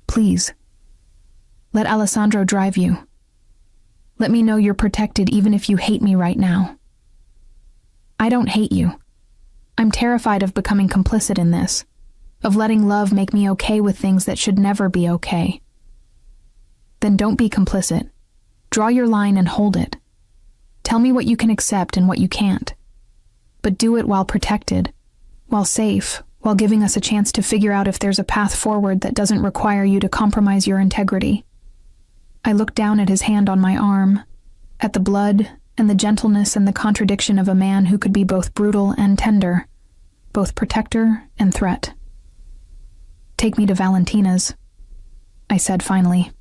Please. Let Alessandro drive you. Let me know you're protected even if you hate me right now. I don't hate you. I'm terrified of becoming complicit in this, of letting love make me okay with things that should never be okay. Then don't be complicit. Draw your line and hold it. Tell me what you can accept and what you can't. But do it while protected, while safe, while giving us a chance to figure out if there's a path forward that doesn't require you to compromise your integrity. I looked down at his hand on my arm, at the blood and the gentleness and the contradiction of a man who could be both brutal and tender, both protector and threat. Take me to Valentina's, I said finally.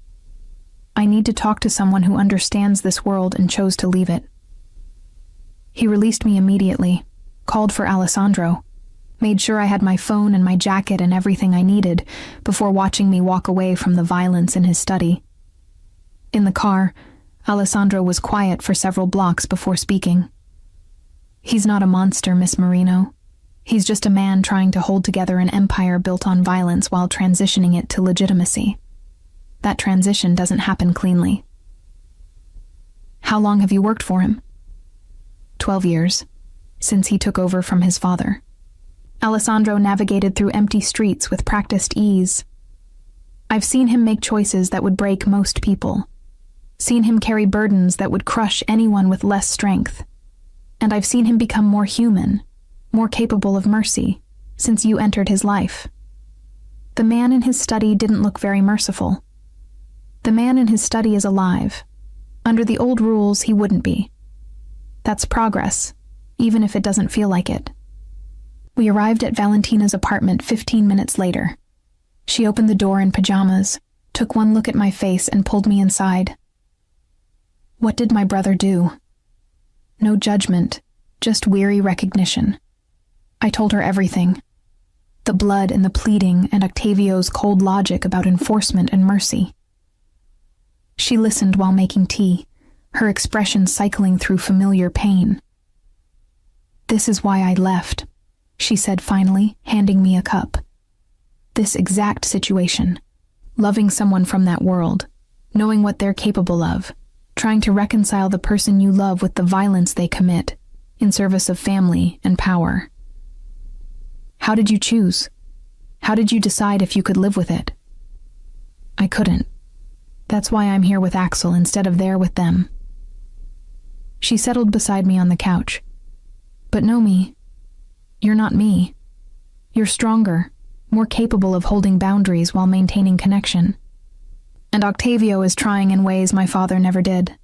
I need to talk to someone who understands this world and chose to leave it. He released me immediately, called for Alessandro, made sure I had my phone and my jacket and everything I needed before watching me walk away from the violence in his study. In the car, Alessandro was quiet for several blocks before speaking. He's not a monster, Miss Marino. He's just a man trying to hold together an empire built on violence while transitioning it to legitimacy. That transition doesn't happen cleanly. How long have you worked for him? 12 years, since he took over from his father. Alessandro navigated through empty streets with practiced ease. I've seen him make choices that would break most people. Seen him carry burdens that would crush anyone with less strength. And I've seen him become more human, more capable of mercy, since you entered his life. The man in his study didn't look very merciful. The man in his study is alive. Under the old rules, he wouldn't be. That's progress, even if it doesn't feel like it. We arrived at Valentina's apartment 15 minutes later. She opened the door in pajamas, took one look at my face, and pulled me inside. What did my brother do? No judgment, just weary recognition. I told her everything. The blood and the pleading and Octavio's cold logic about enforcement and mercy. She listened while making tea, her expression cycling through familiar pain. This is why I left, she said finally, handing me a cup. This exact situation. Loving someone from that world, knowing what they're capable of, trying to reconcile the person you love with the violence they commit, in service of family and power. How did you choose? How did you decide if you could live with it? I couldn't. That's why I'm here with Axel instead of there with them. She settled beside me on the couch. But Nomi, you're not me. You're stronger, more capable of holding boundaries while maintaining connection. And Octavio is trying in ways my father never did.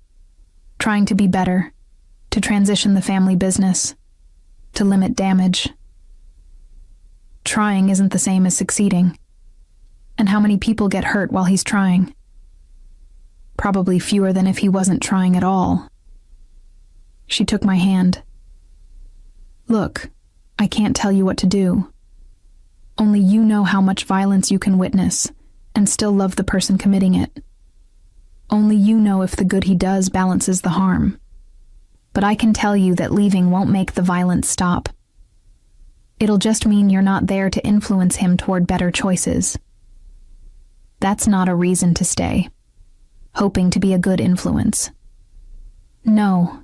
Trying to be better, to transition the family business, to limit damage. Trying isn't the same as succeeding. And how many people get hurt while he's trying? Probably fewer than if he wasn't trying at all. She took my hand. Look, I can't tell you what to do. Only you know how much violence you can witness and still love the person committing it. Only you know if the good he does balances the harm. But I can tell you that leaving won't make the violence stop. It'll just mean you're not there to influence him toward better choices. That's not a reason to stay, hoping to be a good influence. No.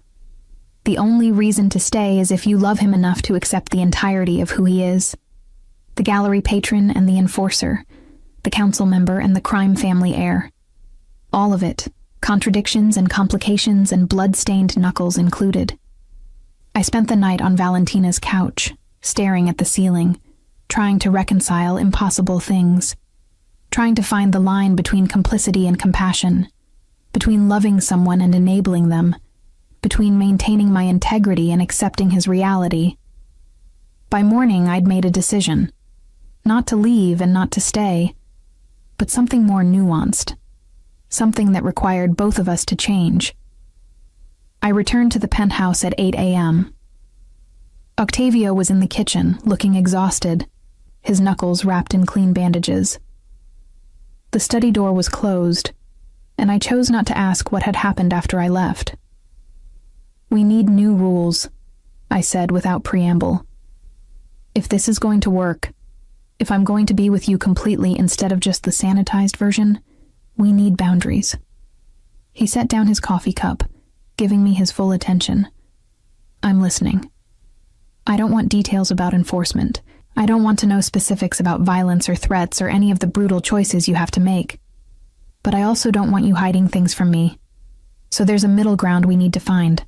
The only reason to stay is if you love him enough to accept the entirety of who he is. The gallery patron and the enforcer, the council member and the crime family heir. All of it, contradictions and complications and blood-stained knuckles included. I spent the night on Valentina's couch, staring at the ceiling, trying to reconcile impossible things, trying to find the line between complicity and compassion, between loving someone and enabling them, between maintaining my integrity and accepting his reality. By morning, I'd made a decision, not to leave and not to stay, but something more nuanced, something that required both of us to change. I returned to the penthouse at 8 a.m. Octavio was in the kitchen, looking exhausted, his knuckles wrapped in clean bandages. The study door was closed, and I chose not to ask what had happened after I left. "We need new rules," I said without preamble. "If this is going to work, if I'm going to be with you completely instead of just the sanitized version, we need boundaries." He set down his coffee cup, giving me his full attention. "I'm listening. I don't want details about enforcement. I don't want to know specifics about violence or threats or any of the brutal choices you have to make. But I also don't want you hiding things from me. So there's a middle ground we need to find.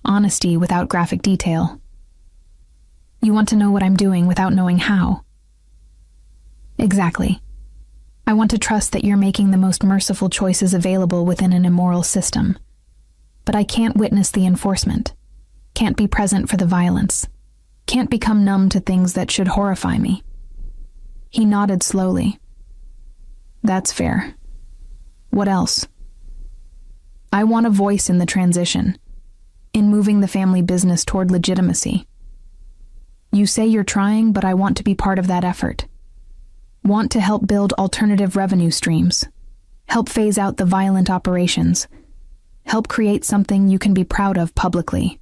Honesty without graphic detail. You want to know what I'm doing without knowing how." "Exactly. I want to trust that you're making the most merciful choices available within an immoral system. But I can't witness the enforcement, can't be present for the violence, can't become numb to things that should horrify me." He nodded slowly. "That's fair. What else?" "I want a voice in the transition, in moving the family business toward legitimacy. You say you're trying, but I want to be part of that effort. Want to help build alternative revenue streams, help phase out the violent operations, help create something you can be proud of publicly.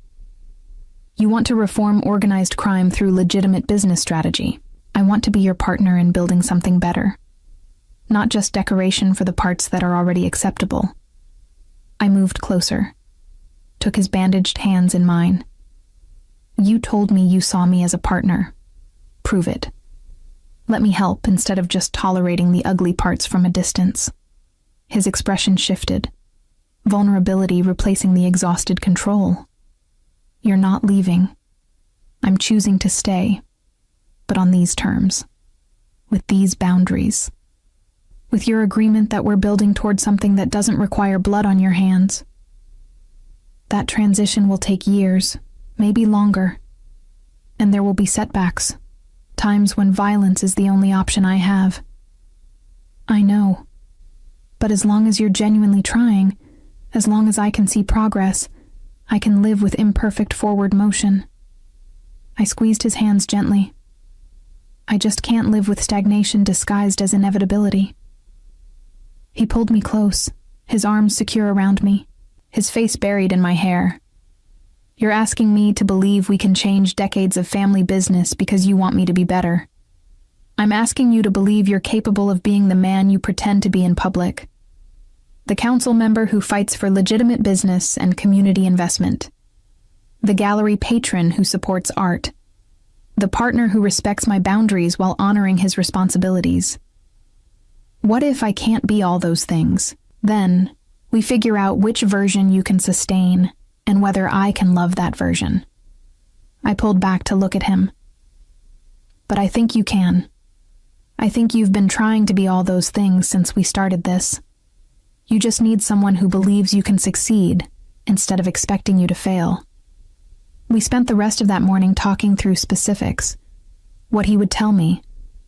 You want to reform organized crime through legitimate business strategy. I want to be your partner in building something better, not just decoration for the parts that are already acceptable." I moved closer, took his bandaged hands in mine. "You told me you saw me as a partner. Prove it. Let me help instead of just tolerating the ugly parts from a distance." His expression shifted, vulnerability replacing the exhausted control. "You're not leaving. I'm choosing to stay, but on these terms, with these boundaries, with your agreement that we're building toward something that doesn't require blood on your hands. That transition will take years, maybe longer, and there will be setbacks, times when violence is the only option I have. I know, but as long as you're genuinely trying, as long as I can see progress, I can live with imperfect forward motion." I squeezed his hands gently. "I just can't live with stagnation disguised as inevitability." He pulled me close, his arms secure around me, his face buried in my hair. "You're asking me to believe we can change decades of family business because you want me to be better. I'm asking you to believe you're capable of being the man you pretend to be in public. The council member who fights for legitimate business and community investment. The gallery patron who supports art. The partner who respects my boundaries while honoring his responsibilities. What if I can't be all those things? Then, we figure out which version you can sustain and whether I can love that version." I pulled back to look at him. "But I think you can. I think you've been trying to be all those things since we started this. You just need someone who believes you can succeed instead of expecting you to fail." We spent the rest of that morning talking through specifics, what he would tell me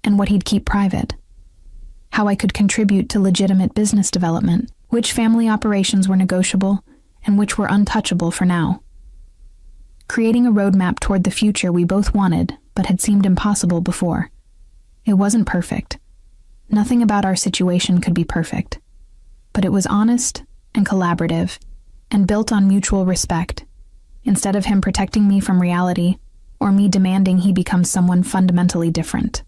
and what he'd keep private, how I could contribute to legitimate business development, which family operations were negotiable and which were untouchable for now. Creating a roadmap toward the future we both wanted but had seemed impossible before. It wasn't perfect. Nothing about our situation could be perfect. But it was honest and collaborative and built on mutual respect, instead of him protecting me from reality or me demanding he become someone fundamentally different.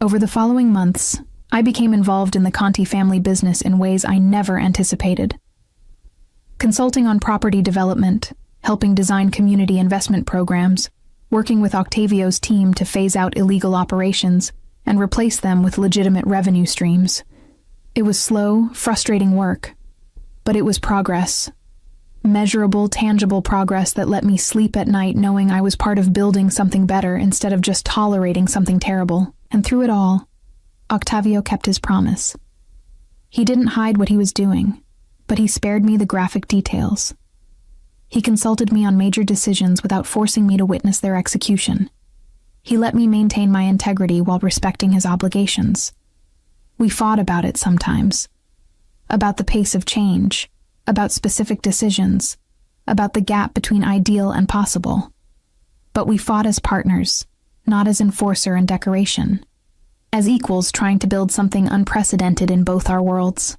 Over the following months, I became involved in the Conti family business in ways I never anticipated. Consulting on property development, helping design community investment programs, working with Octavio's team to phase out illegal operations and replace them with legitimate revenue streams. It was slow, frustrating work, but it was progress. Measurable, tangible progress that let me sleep at night knowing I was part of building something better instead of just tolerating something terrible. And through it all, Octavio kept his promise. He didn't hide what he was doing, but he spared me the graphic details. He consulted me on major decisions without forcing me to witness their execution. He let me maintain my integrity while respecting his obligations. We fought about it sometimes. About the pace of change, about specific decisions, about the gap between ideal and possible. But we fought as partners, not as enforcer and decoration. As equals trying to build something unprecedented in both our worlds.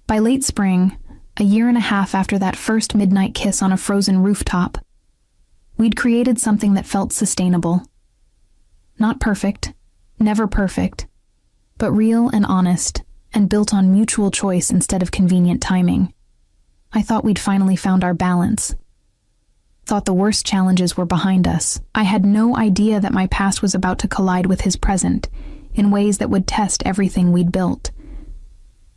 By late spring, a year and a half after that first midnight kiss on a frozen rooftop, we'd created something that felt sustainable. Not perfect, never perfect, but real and honest, and built on mutual choice instead of convenient timing. I thought we'd finally found our balance. Thought the worst challenges were behind us. I had no idea that my past was about to collide with his present in ways that would test everything we'd built.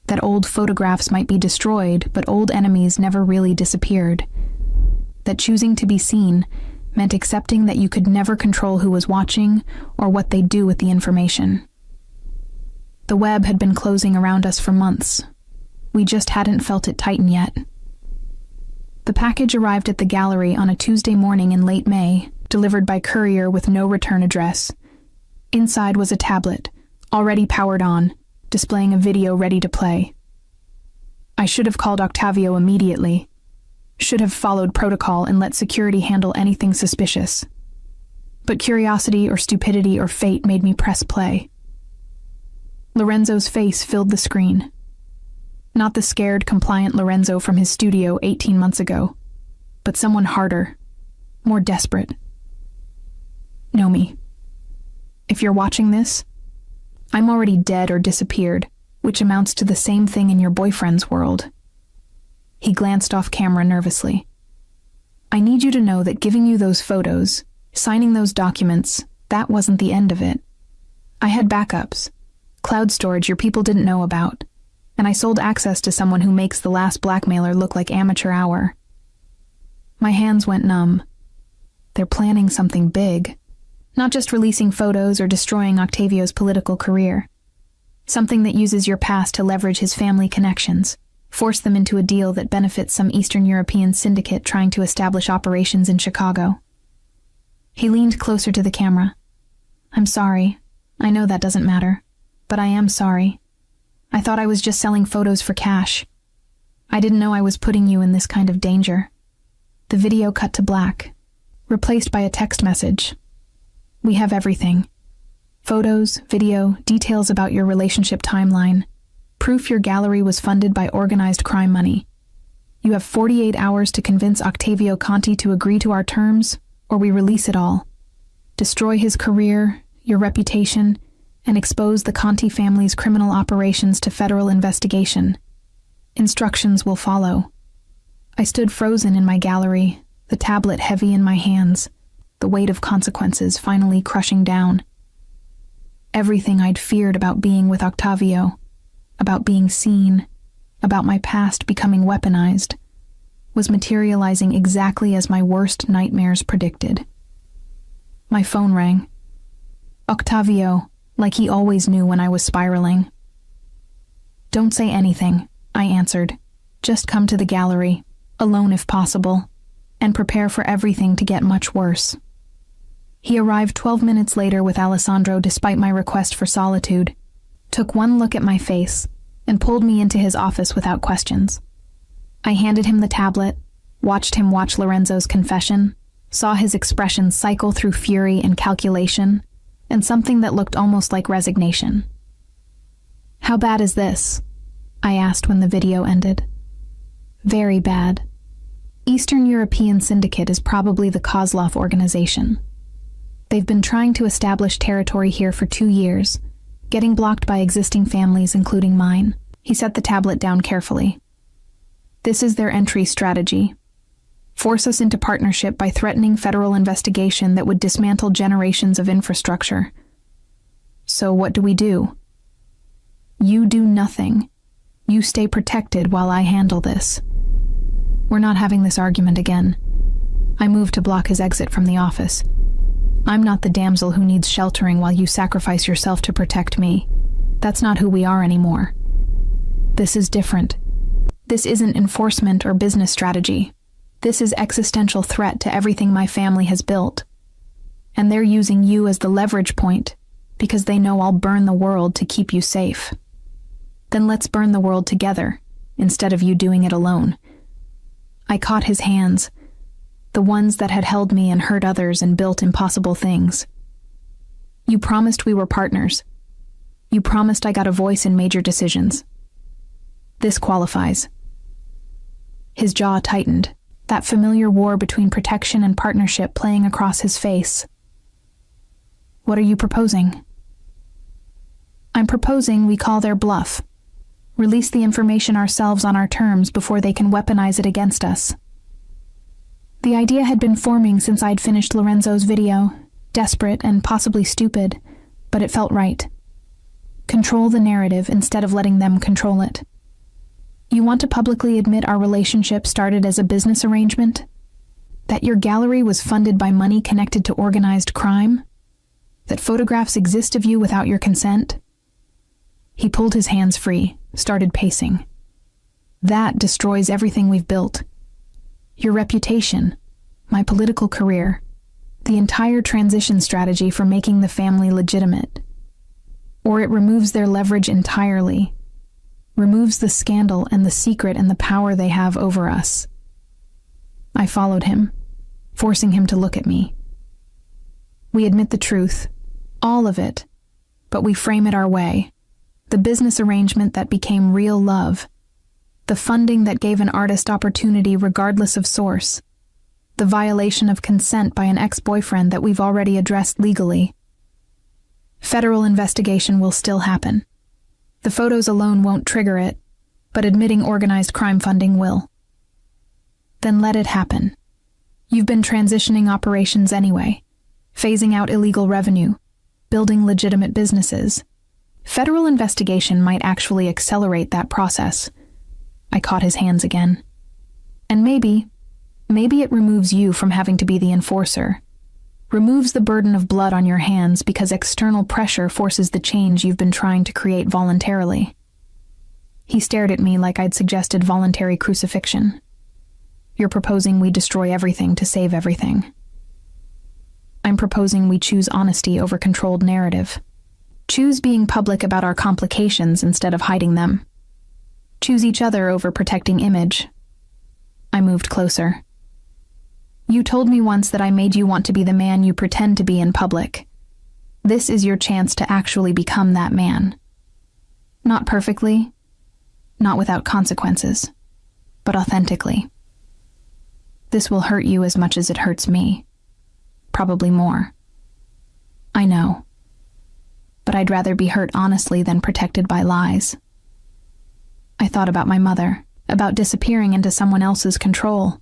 That old photographs might be destroyed, but old enemies never really disappeared. That choosing to be seen meant accepting that you could never control who was watching or what they'd do with the information. The web had been closing around us for months. We just hadn't felt it tighten yet. The package arrived at the gallery on a Tuesday morning in late May, delivered by courier with no return address. Inside was a tablet, already powered on, displaying a video ready to play. I should have called Octavio immediately. Should have followed protocol and let security handle anything suspicious. But curiosity or stupidity or fate made me press play. Lorenzo's face filled the screen. Not the scared, compliant Lorenzo from his studio 18 months ago, but someone harder, more desperate. Nomi, if you're watching this, I'm already dead or disappeared, which amounts to the same thing in your boyfriend's world. He glanced off camera nervously. I need you to know that giving you those photos, signing those documents, that wasn't the end of it. I had backups, cloud storage your people didn't know about, and I sold access to someone who makes the last blackmailer look like amateur hour. My hands went numb. They're planning something big. Not just releasing photos or destroying Octavio's political career. Something that uses your past to leverage his family connections, force them into a deal that benefits some Eastern European syndicate trying to establish operations in Chicago. He leaned closer to the camera. I'm sorry. I know that doesn't matter, but I am sorry. I thought I was just selling photos for cash. I didn't know I was putting you in this kind of danger. The video cut to black, replaced by a text message. We have everything. Photos, video, details about your relationship timeline. Proof your gallery was funded by organized crime money. You have 48 hours to convince Octavio Conti to agree to our terms, or we release it all. Destroy his career, your reputation, and expose the Conti family's criminal operations to federal investigation. Instructions will follow. I stood frozen in my gallery, the tablet heavy in my hands, the weight of consequences finally crushing down. Everything I'd feared about being with Octavio, about being seen, about my past becoming weaponized, was materializing exactly as my worst nightmares predicted. My phone rang. Octavio, like he always knew when I was spiraling. Don't say anything, I answered. Just come to the gallery, alone if possible, and prepare for everything to get much worse. He arrived 12 minutes later with Alessandro despite my request for solitude, took one look at my face, and pulled me into his office without questions. I handed him the tablet, watched him watch Lorenzo's confession, saw his expression cycle through fury and calculation, and something that looked almost like resignation. How bad is this? I asked when the video ended. Very bad. Eastern European Syndicate is probably the Kozlov organization. They've been trying to establish territory here for 2 years, getting blocked by existing families including mine. He set the tablet down carefully. This is their entry strategy. Force us into partnership by threatening federal investigation that would dismantle generations of infrastructure. So what do we do? You do nothing. You stay protected while I handle this. We're not having this argument again. I moved to block his exit from the office. I'm not the damsel who needs sheltering while you sacrifice yourself to protect me. That's not who we are anymore. This is different. This isn't enforcement or business strategy. This is existential threat to everything my family has built. And they're using you as the leverage point because they know I'll burn the world to keep you safe. Then let's burn the world together instead of you doing it alone. I caught his hands, the ones that had held me and hurt others and built impossible things. You promised we were partners. You promised I got a voice in major decisions. This qualifies. His jaw tightened, that familiar war between protection and partnership playing across his face. What are you proposing? I'm proposing we call their bluff. Release the information ourselves on our terms before they can weaponize it against us. The idea had been forming since I'd finished Lorenzo's video, desperate and possibly stupid, but it felt right. Control the narrative instead of letting them control it. You want to publicly admit our relationship started as a business arrangement? That your gallery was funded by money connected to organized crime? That photographs exist of you without your consent? He pulled his hands free, started pacing. That destroys everything we've built. Your reputation, my political career, the entire transition strategy for making the family legitimate. Or it removes their leverage entirely, removes the scandal and the secret and the power they have over us. I followed him, forcing him to look at me. We admit the truth, all of it, but we frame it our way. The business arrangement that became real love. The funding that gave an artist opportunity regardless of source. The violation of consent by an ex-boyfriend that we've already addressed legally. Federal investigation will still happen. The photos alone won't trigger it, but admitting organized crime funding will. Then let it happen. You've been transitioning operations anyway, phasing out illegal revenue, building legitimate businesses. Federal investigation might actually accelerate that process. I caught his hands again. And maybe it removes you from having to be the enforcer. Removes the burden of blood on your hands because external pressure forces the change you've been trying to create voluntarily. He stared at me like I'd suggested voluntary crucifixion. You're proposing we destroy everything to save everything. I'm proposing we choose honesty over controlled narrative. Choose being public about our complications instead of hiding them. Choose each other over protecting image. I moved closer. You told me once that I made you want to be the man you pretend to be in public. This is your chance to actually become that man. Not perfectly, not without consequences, but authentically. This will hurt you as much as it hurts me. Probably more. I know. But I'd rather be hurt honestly than protected by lies. I thought about my mother, about disappearing into someone else's control.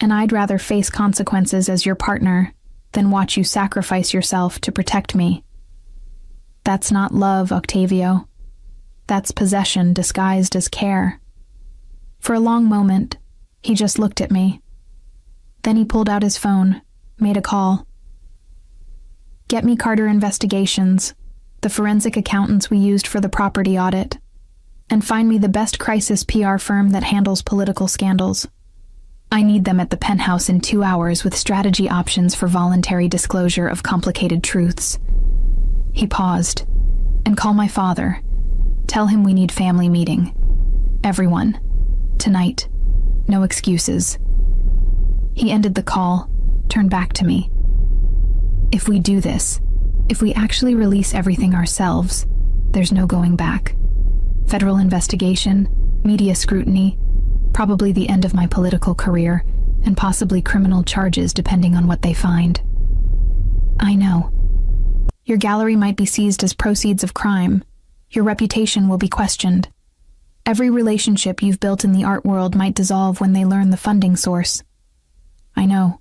And I'd rather face consequences as your partner than watch you sacrifice yourself to protect me. That's not love, Octavio. That's possession disguised as care. For a long moment, he just looked at me. Then he pulled out his phone, made a call. Get me Carter Investigations, the forensic accountants we used for the property audit, and find me the best crisis PR firm that handles political scandals. I need them at the penthouse in 2 hours with strategy options for voluntary disclosure of complicated truths. He paused. And call my father. Tell him we need family meeting. Everyone. Tonight. No excuses. He ended the call, turned back to me. If we do this, if we actually release everything ourselves, there's no going back. Federal investigation, media scrutiny, probably the end of my political career, and possibly criminal charges depending on what they find. I know. Your gallery might be seized as proceeds of crime. Your reputation will be questioned. Every relationship you've built in the art world might dissolve when they learn the funding source. I know.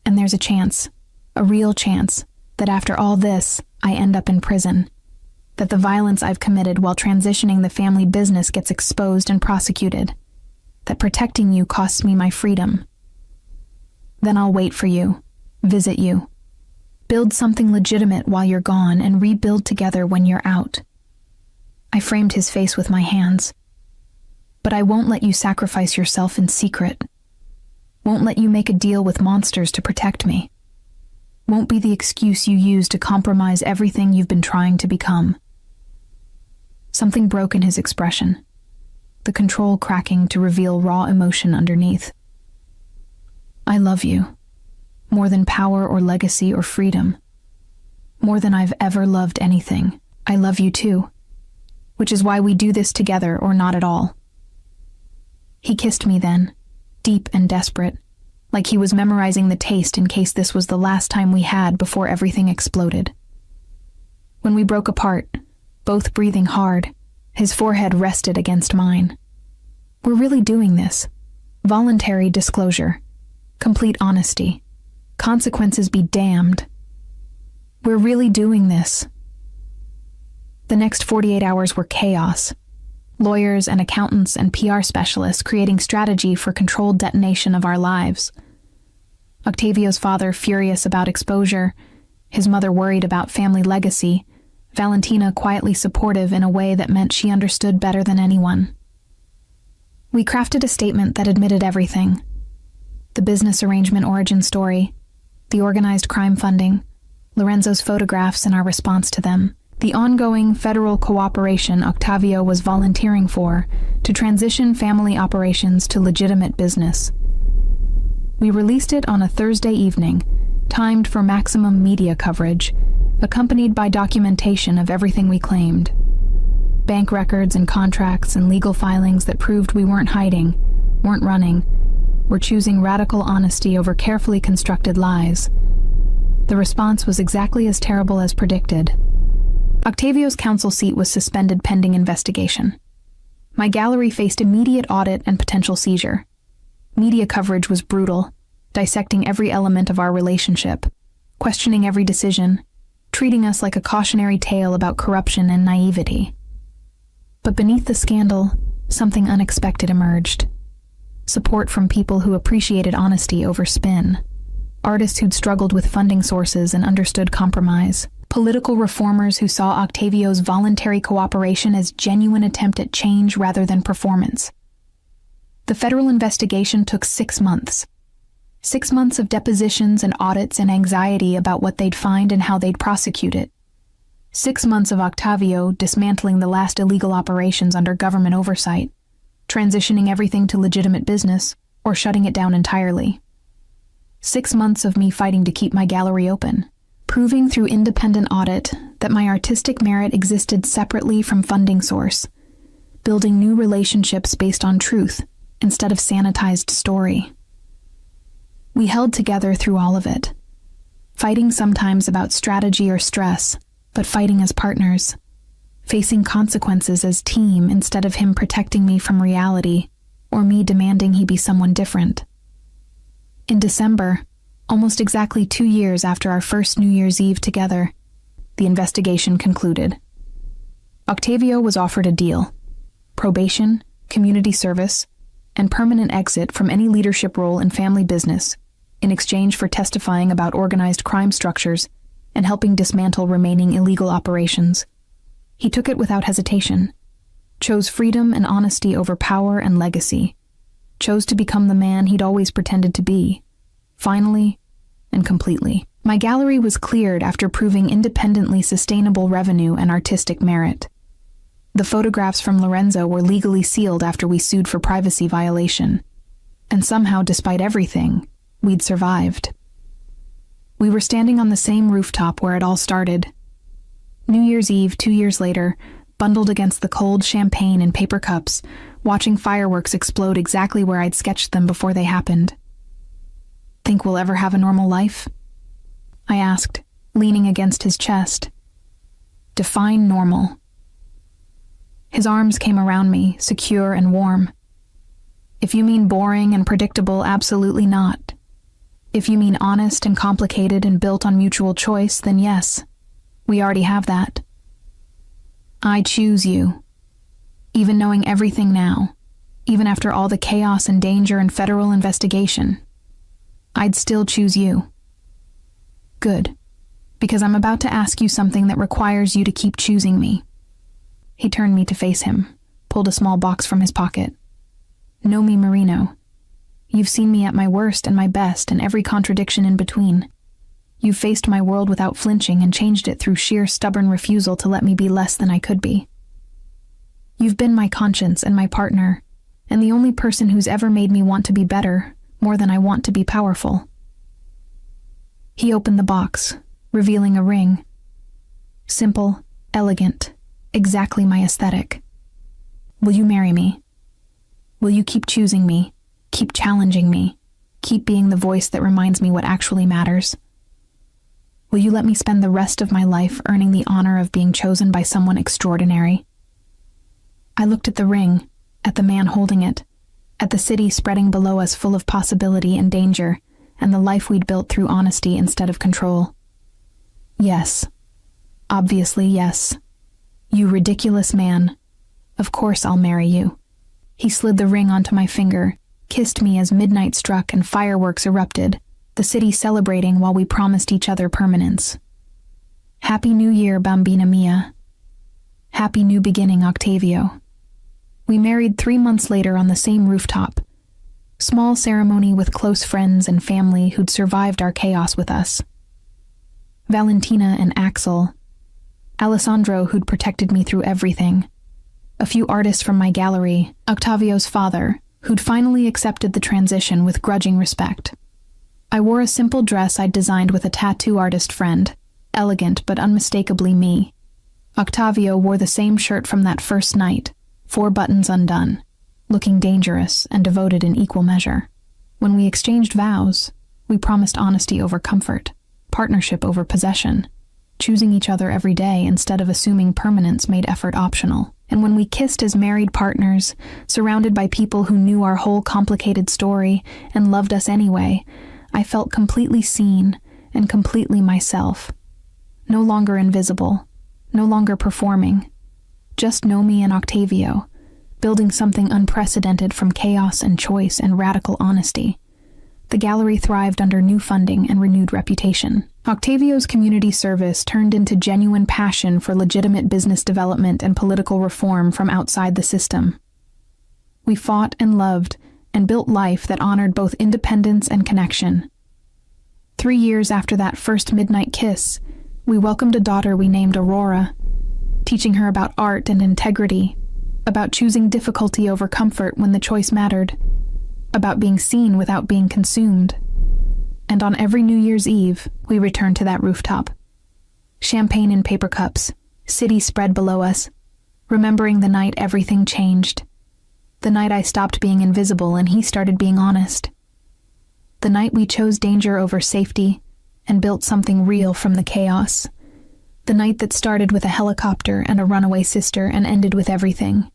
And there's a chance, a real chance, that after all this, I end up in prison. That the violence I've committed while transitioning the family business gets exposed and prosecuted. that protecting you costs me my freedom. Then I'll wait for you, visit you, build something legitimate while you're gone, and rebuild together when you're out." I framed his face with my hands. "But I won't let you sacrifice yourself in secret. Won't let you make a deal with monsters to protect me. Won't be the excuse you use to compromise everything you've been trying to become." Something broke in his expression, the control cracking to reveal raw emotion underneath. "I love you, more than power or legacy or freedom. More than I've ever loved anything. I love you too, which is why we do this together or not at all." He kissed me then, deep and desperate, like he was memorizing the taste in case this was the last time we had before everything exploded. When we broke apart, both breathing hard, his forehead rested against mine. "We're really doing this. Voluntary disclosure. Complete honesty. Consequences be damned. We're really doing this." The next 48 hours were chaos. Lawyers and accountants and PR specialists creating strategy for controlled detonation of our lives. Octavio's father furious about exposure, his mother worried about family legacy, Valentina quietly supportive in a way that meant she understood better than anyone. We crafted a statement that admitted everything. The business arrangement origin story, the organized crime funding, Lorenzo's photographs and our response to them, the ongoing federal cooperation Octavio was volunteering for to transition family operations to legitimate business. We released it on a Thursday evening, timed for maximum media coverage, accompanied by documentation of everything we claimed. Bank records and contracts and legal filings that proved we weren't hiding, weren't running, were choosing radical honesty over carefully constructed lies. The response was exactly as terrible as predicted. Octavio's counsel seat was suspended pending investigation. My gallery faced immediate audit and potential seizure. Media coverage was brutal, dissecting every element of our relationship, questioning every decision, treating us like a cautionary tale about corruption and naivety. But beneath the scandal, something unexpected emerged. Support from people who appreciated honesty over spin. Artists who'd struggled with funding sources and understood compromise. Political reformers who saw Octavio's voluntary cooperation as genuine attempt at change rather than performance. The federal investigation took 6 months. 6 months of depositions and audits and anxiety about what they'd find and how they'd prosecute it. 6 months of Octavio dismantling the last illegal operations under government oversight, transitioning everything to legitimate business, or shutting it down entirely. 6 months of me fighting to keep my gallery open, proving through independent audit that my artistic merit existed separately from funding source, building new relationships based on truth instead of sanitized story. We held together through all of it, fighting sometimes about strategy or stress, but fighting as partners, facing consequences as team instead of him protecting me from reality or me demanding he be someone different. In December, almost exactly 2 years after our first New Year's Eve together, the investigation concluded. Octavio was offered a deal: probation, community service, and permanent exit from any leadership role in family business in exchange for testifying about organized crime structures and helping dismantle remaining illegal operations. He took it without hesitation, chose freedom and honesty over power and legacy, chose to become the man he'd always pretended to be, finally and completely. My gallery was cleared after proving independently sustainable revenue and artistic merit. The photographs from Lorenzo were legally sealed after we sued for privacy violation, and somehow, despite everything, we'd survived. We were standing on the same rooftop where it all started. New Year's Eve 2 years later, bundled against the cold champagne in paper cups, watching fireworks explode exactly where I'd sketched them before they happened. "Think we'll ever have a normal life?" I asked, leaning against his chest. "Define normal." His arms came around me, secure and warm. "If you mean boring and predictable, absolutely not. If you mean honest and complicated and built on mutual choice, then yes, we already have that. I choose you. Even knowing everything now, even after all the chaos and danger and federal investigation. I'd still choose you. Good, because I'm about to ask you something that requires you to keep choosing me. He turned me to face him, pulled a small box from his pocket. Know me, Marino. You've seen me at my worst and my best and every contradiction in between. You've faced my world without flinching and changed it through sheer stubborn refusal to let me be less than I could be. You've been my conscience and my partner, and the only person who's ever made me want to be better, more than I want to be powerful. He opened the box, revealing a ring. Simple, elegant, exactly my aesthetic. Will you marry me? Will you keep choosing me, keep challenging me, keep being the voice that reminds me what actually matters? Will you let me spend the rest of my life earning the honor of being chosen by someone extraordinary? I looked at the ring, at the man holding it, at the city spreading below us full of possibility and danger, and the life we'd built through honesty instead of control. Yes. Obviously, yes. You ridiculous man. Of course I'll marry you. He slid the ring onto my finger, kissed me as midnight struck and fireworks erupted, the city celebrating while we promised each other permanence. Happy New Year, Bambina mia. Happy new beginning, Octavio. We married 3 months later on the same rooftop. Small ceremony with close friends and family who'd survived our chaos with us. Valentina and Axel. Alessandro, who'd protected me through everything. A few artists from my gallery, Octavio's father, who'd finally accepted the transition with grudging respect. I wore a simple dress I'd designed with a tattoo artist friend, elegant but unmistakably me. Octavio wore the same shirt from that first night, 4 buttons undone, looking dangerous and devoted in equal measure. When we exchanged vows, we promised honesty over comfort, partnership over possession, choosing each other every day instead of assuming permanence made effort optional. And when we kissed as married partners, surrounded by people who knew our whole complicated story and loved us anyway, I felt completely seen and completely myself. No longer invisible, no longer performing. Just Nomi and Octavio, building something unprecedented from chaos and choice and radical honesty. The gallery thrived under new funding and renewed reputation. Octavio's community service turned into genuine passion for legitimate business development and political reform from outside the system. We fought and loved and built life that honored both independence and connection. 3 years after that first midnight kiss, we welcomed a daughter we named Aurora, teaching her about art and integrity, about choosing difficulty over comfort when the choice mattered, about being seen without being consumed. And on every New Year's Eve, we returned to that rooftop. Champagne in paper cups, city spread below us, remembering the night everything changed. The night I stopped being invisible and he started being honest. The night we chose danger over safety and built something real from the chaos. The night that started with a helicopter and a runaway sister and ended with everything.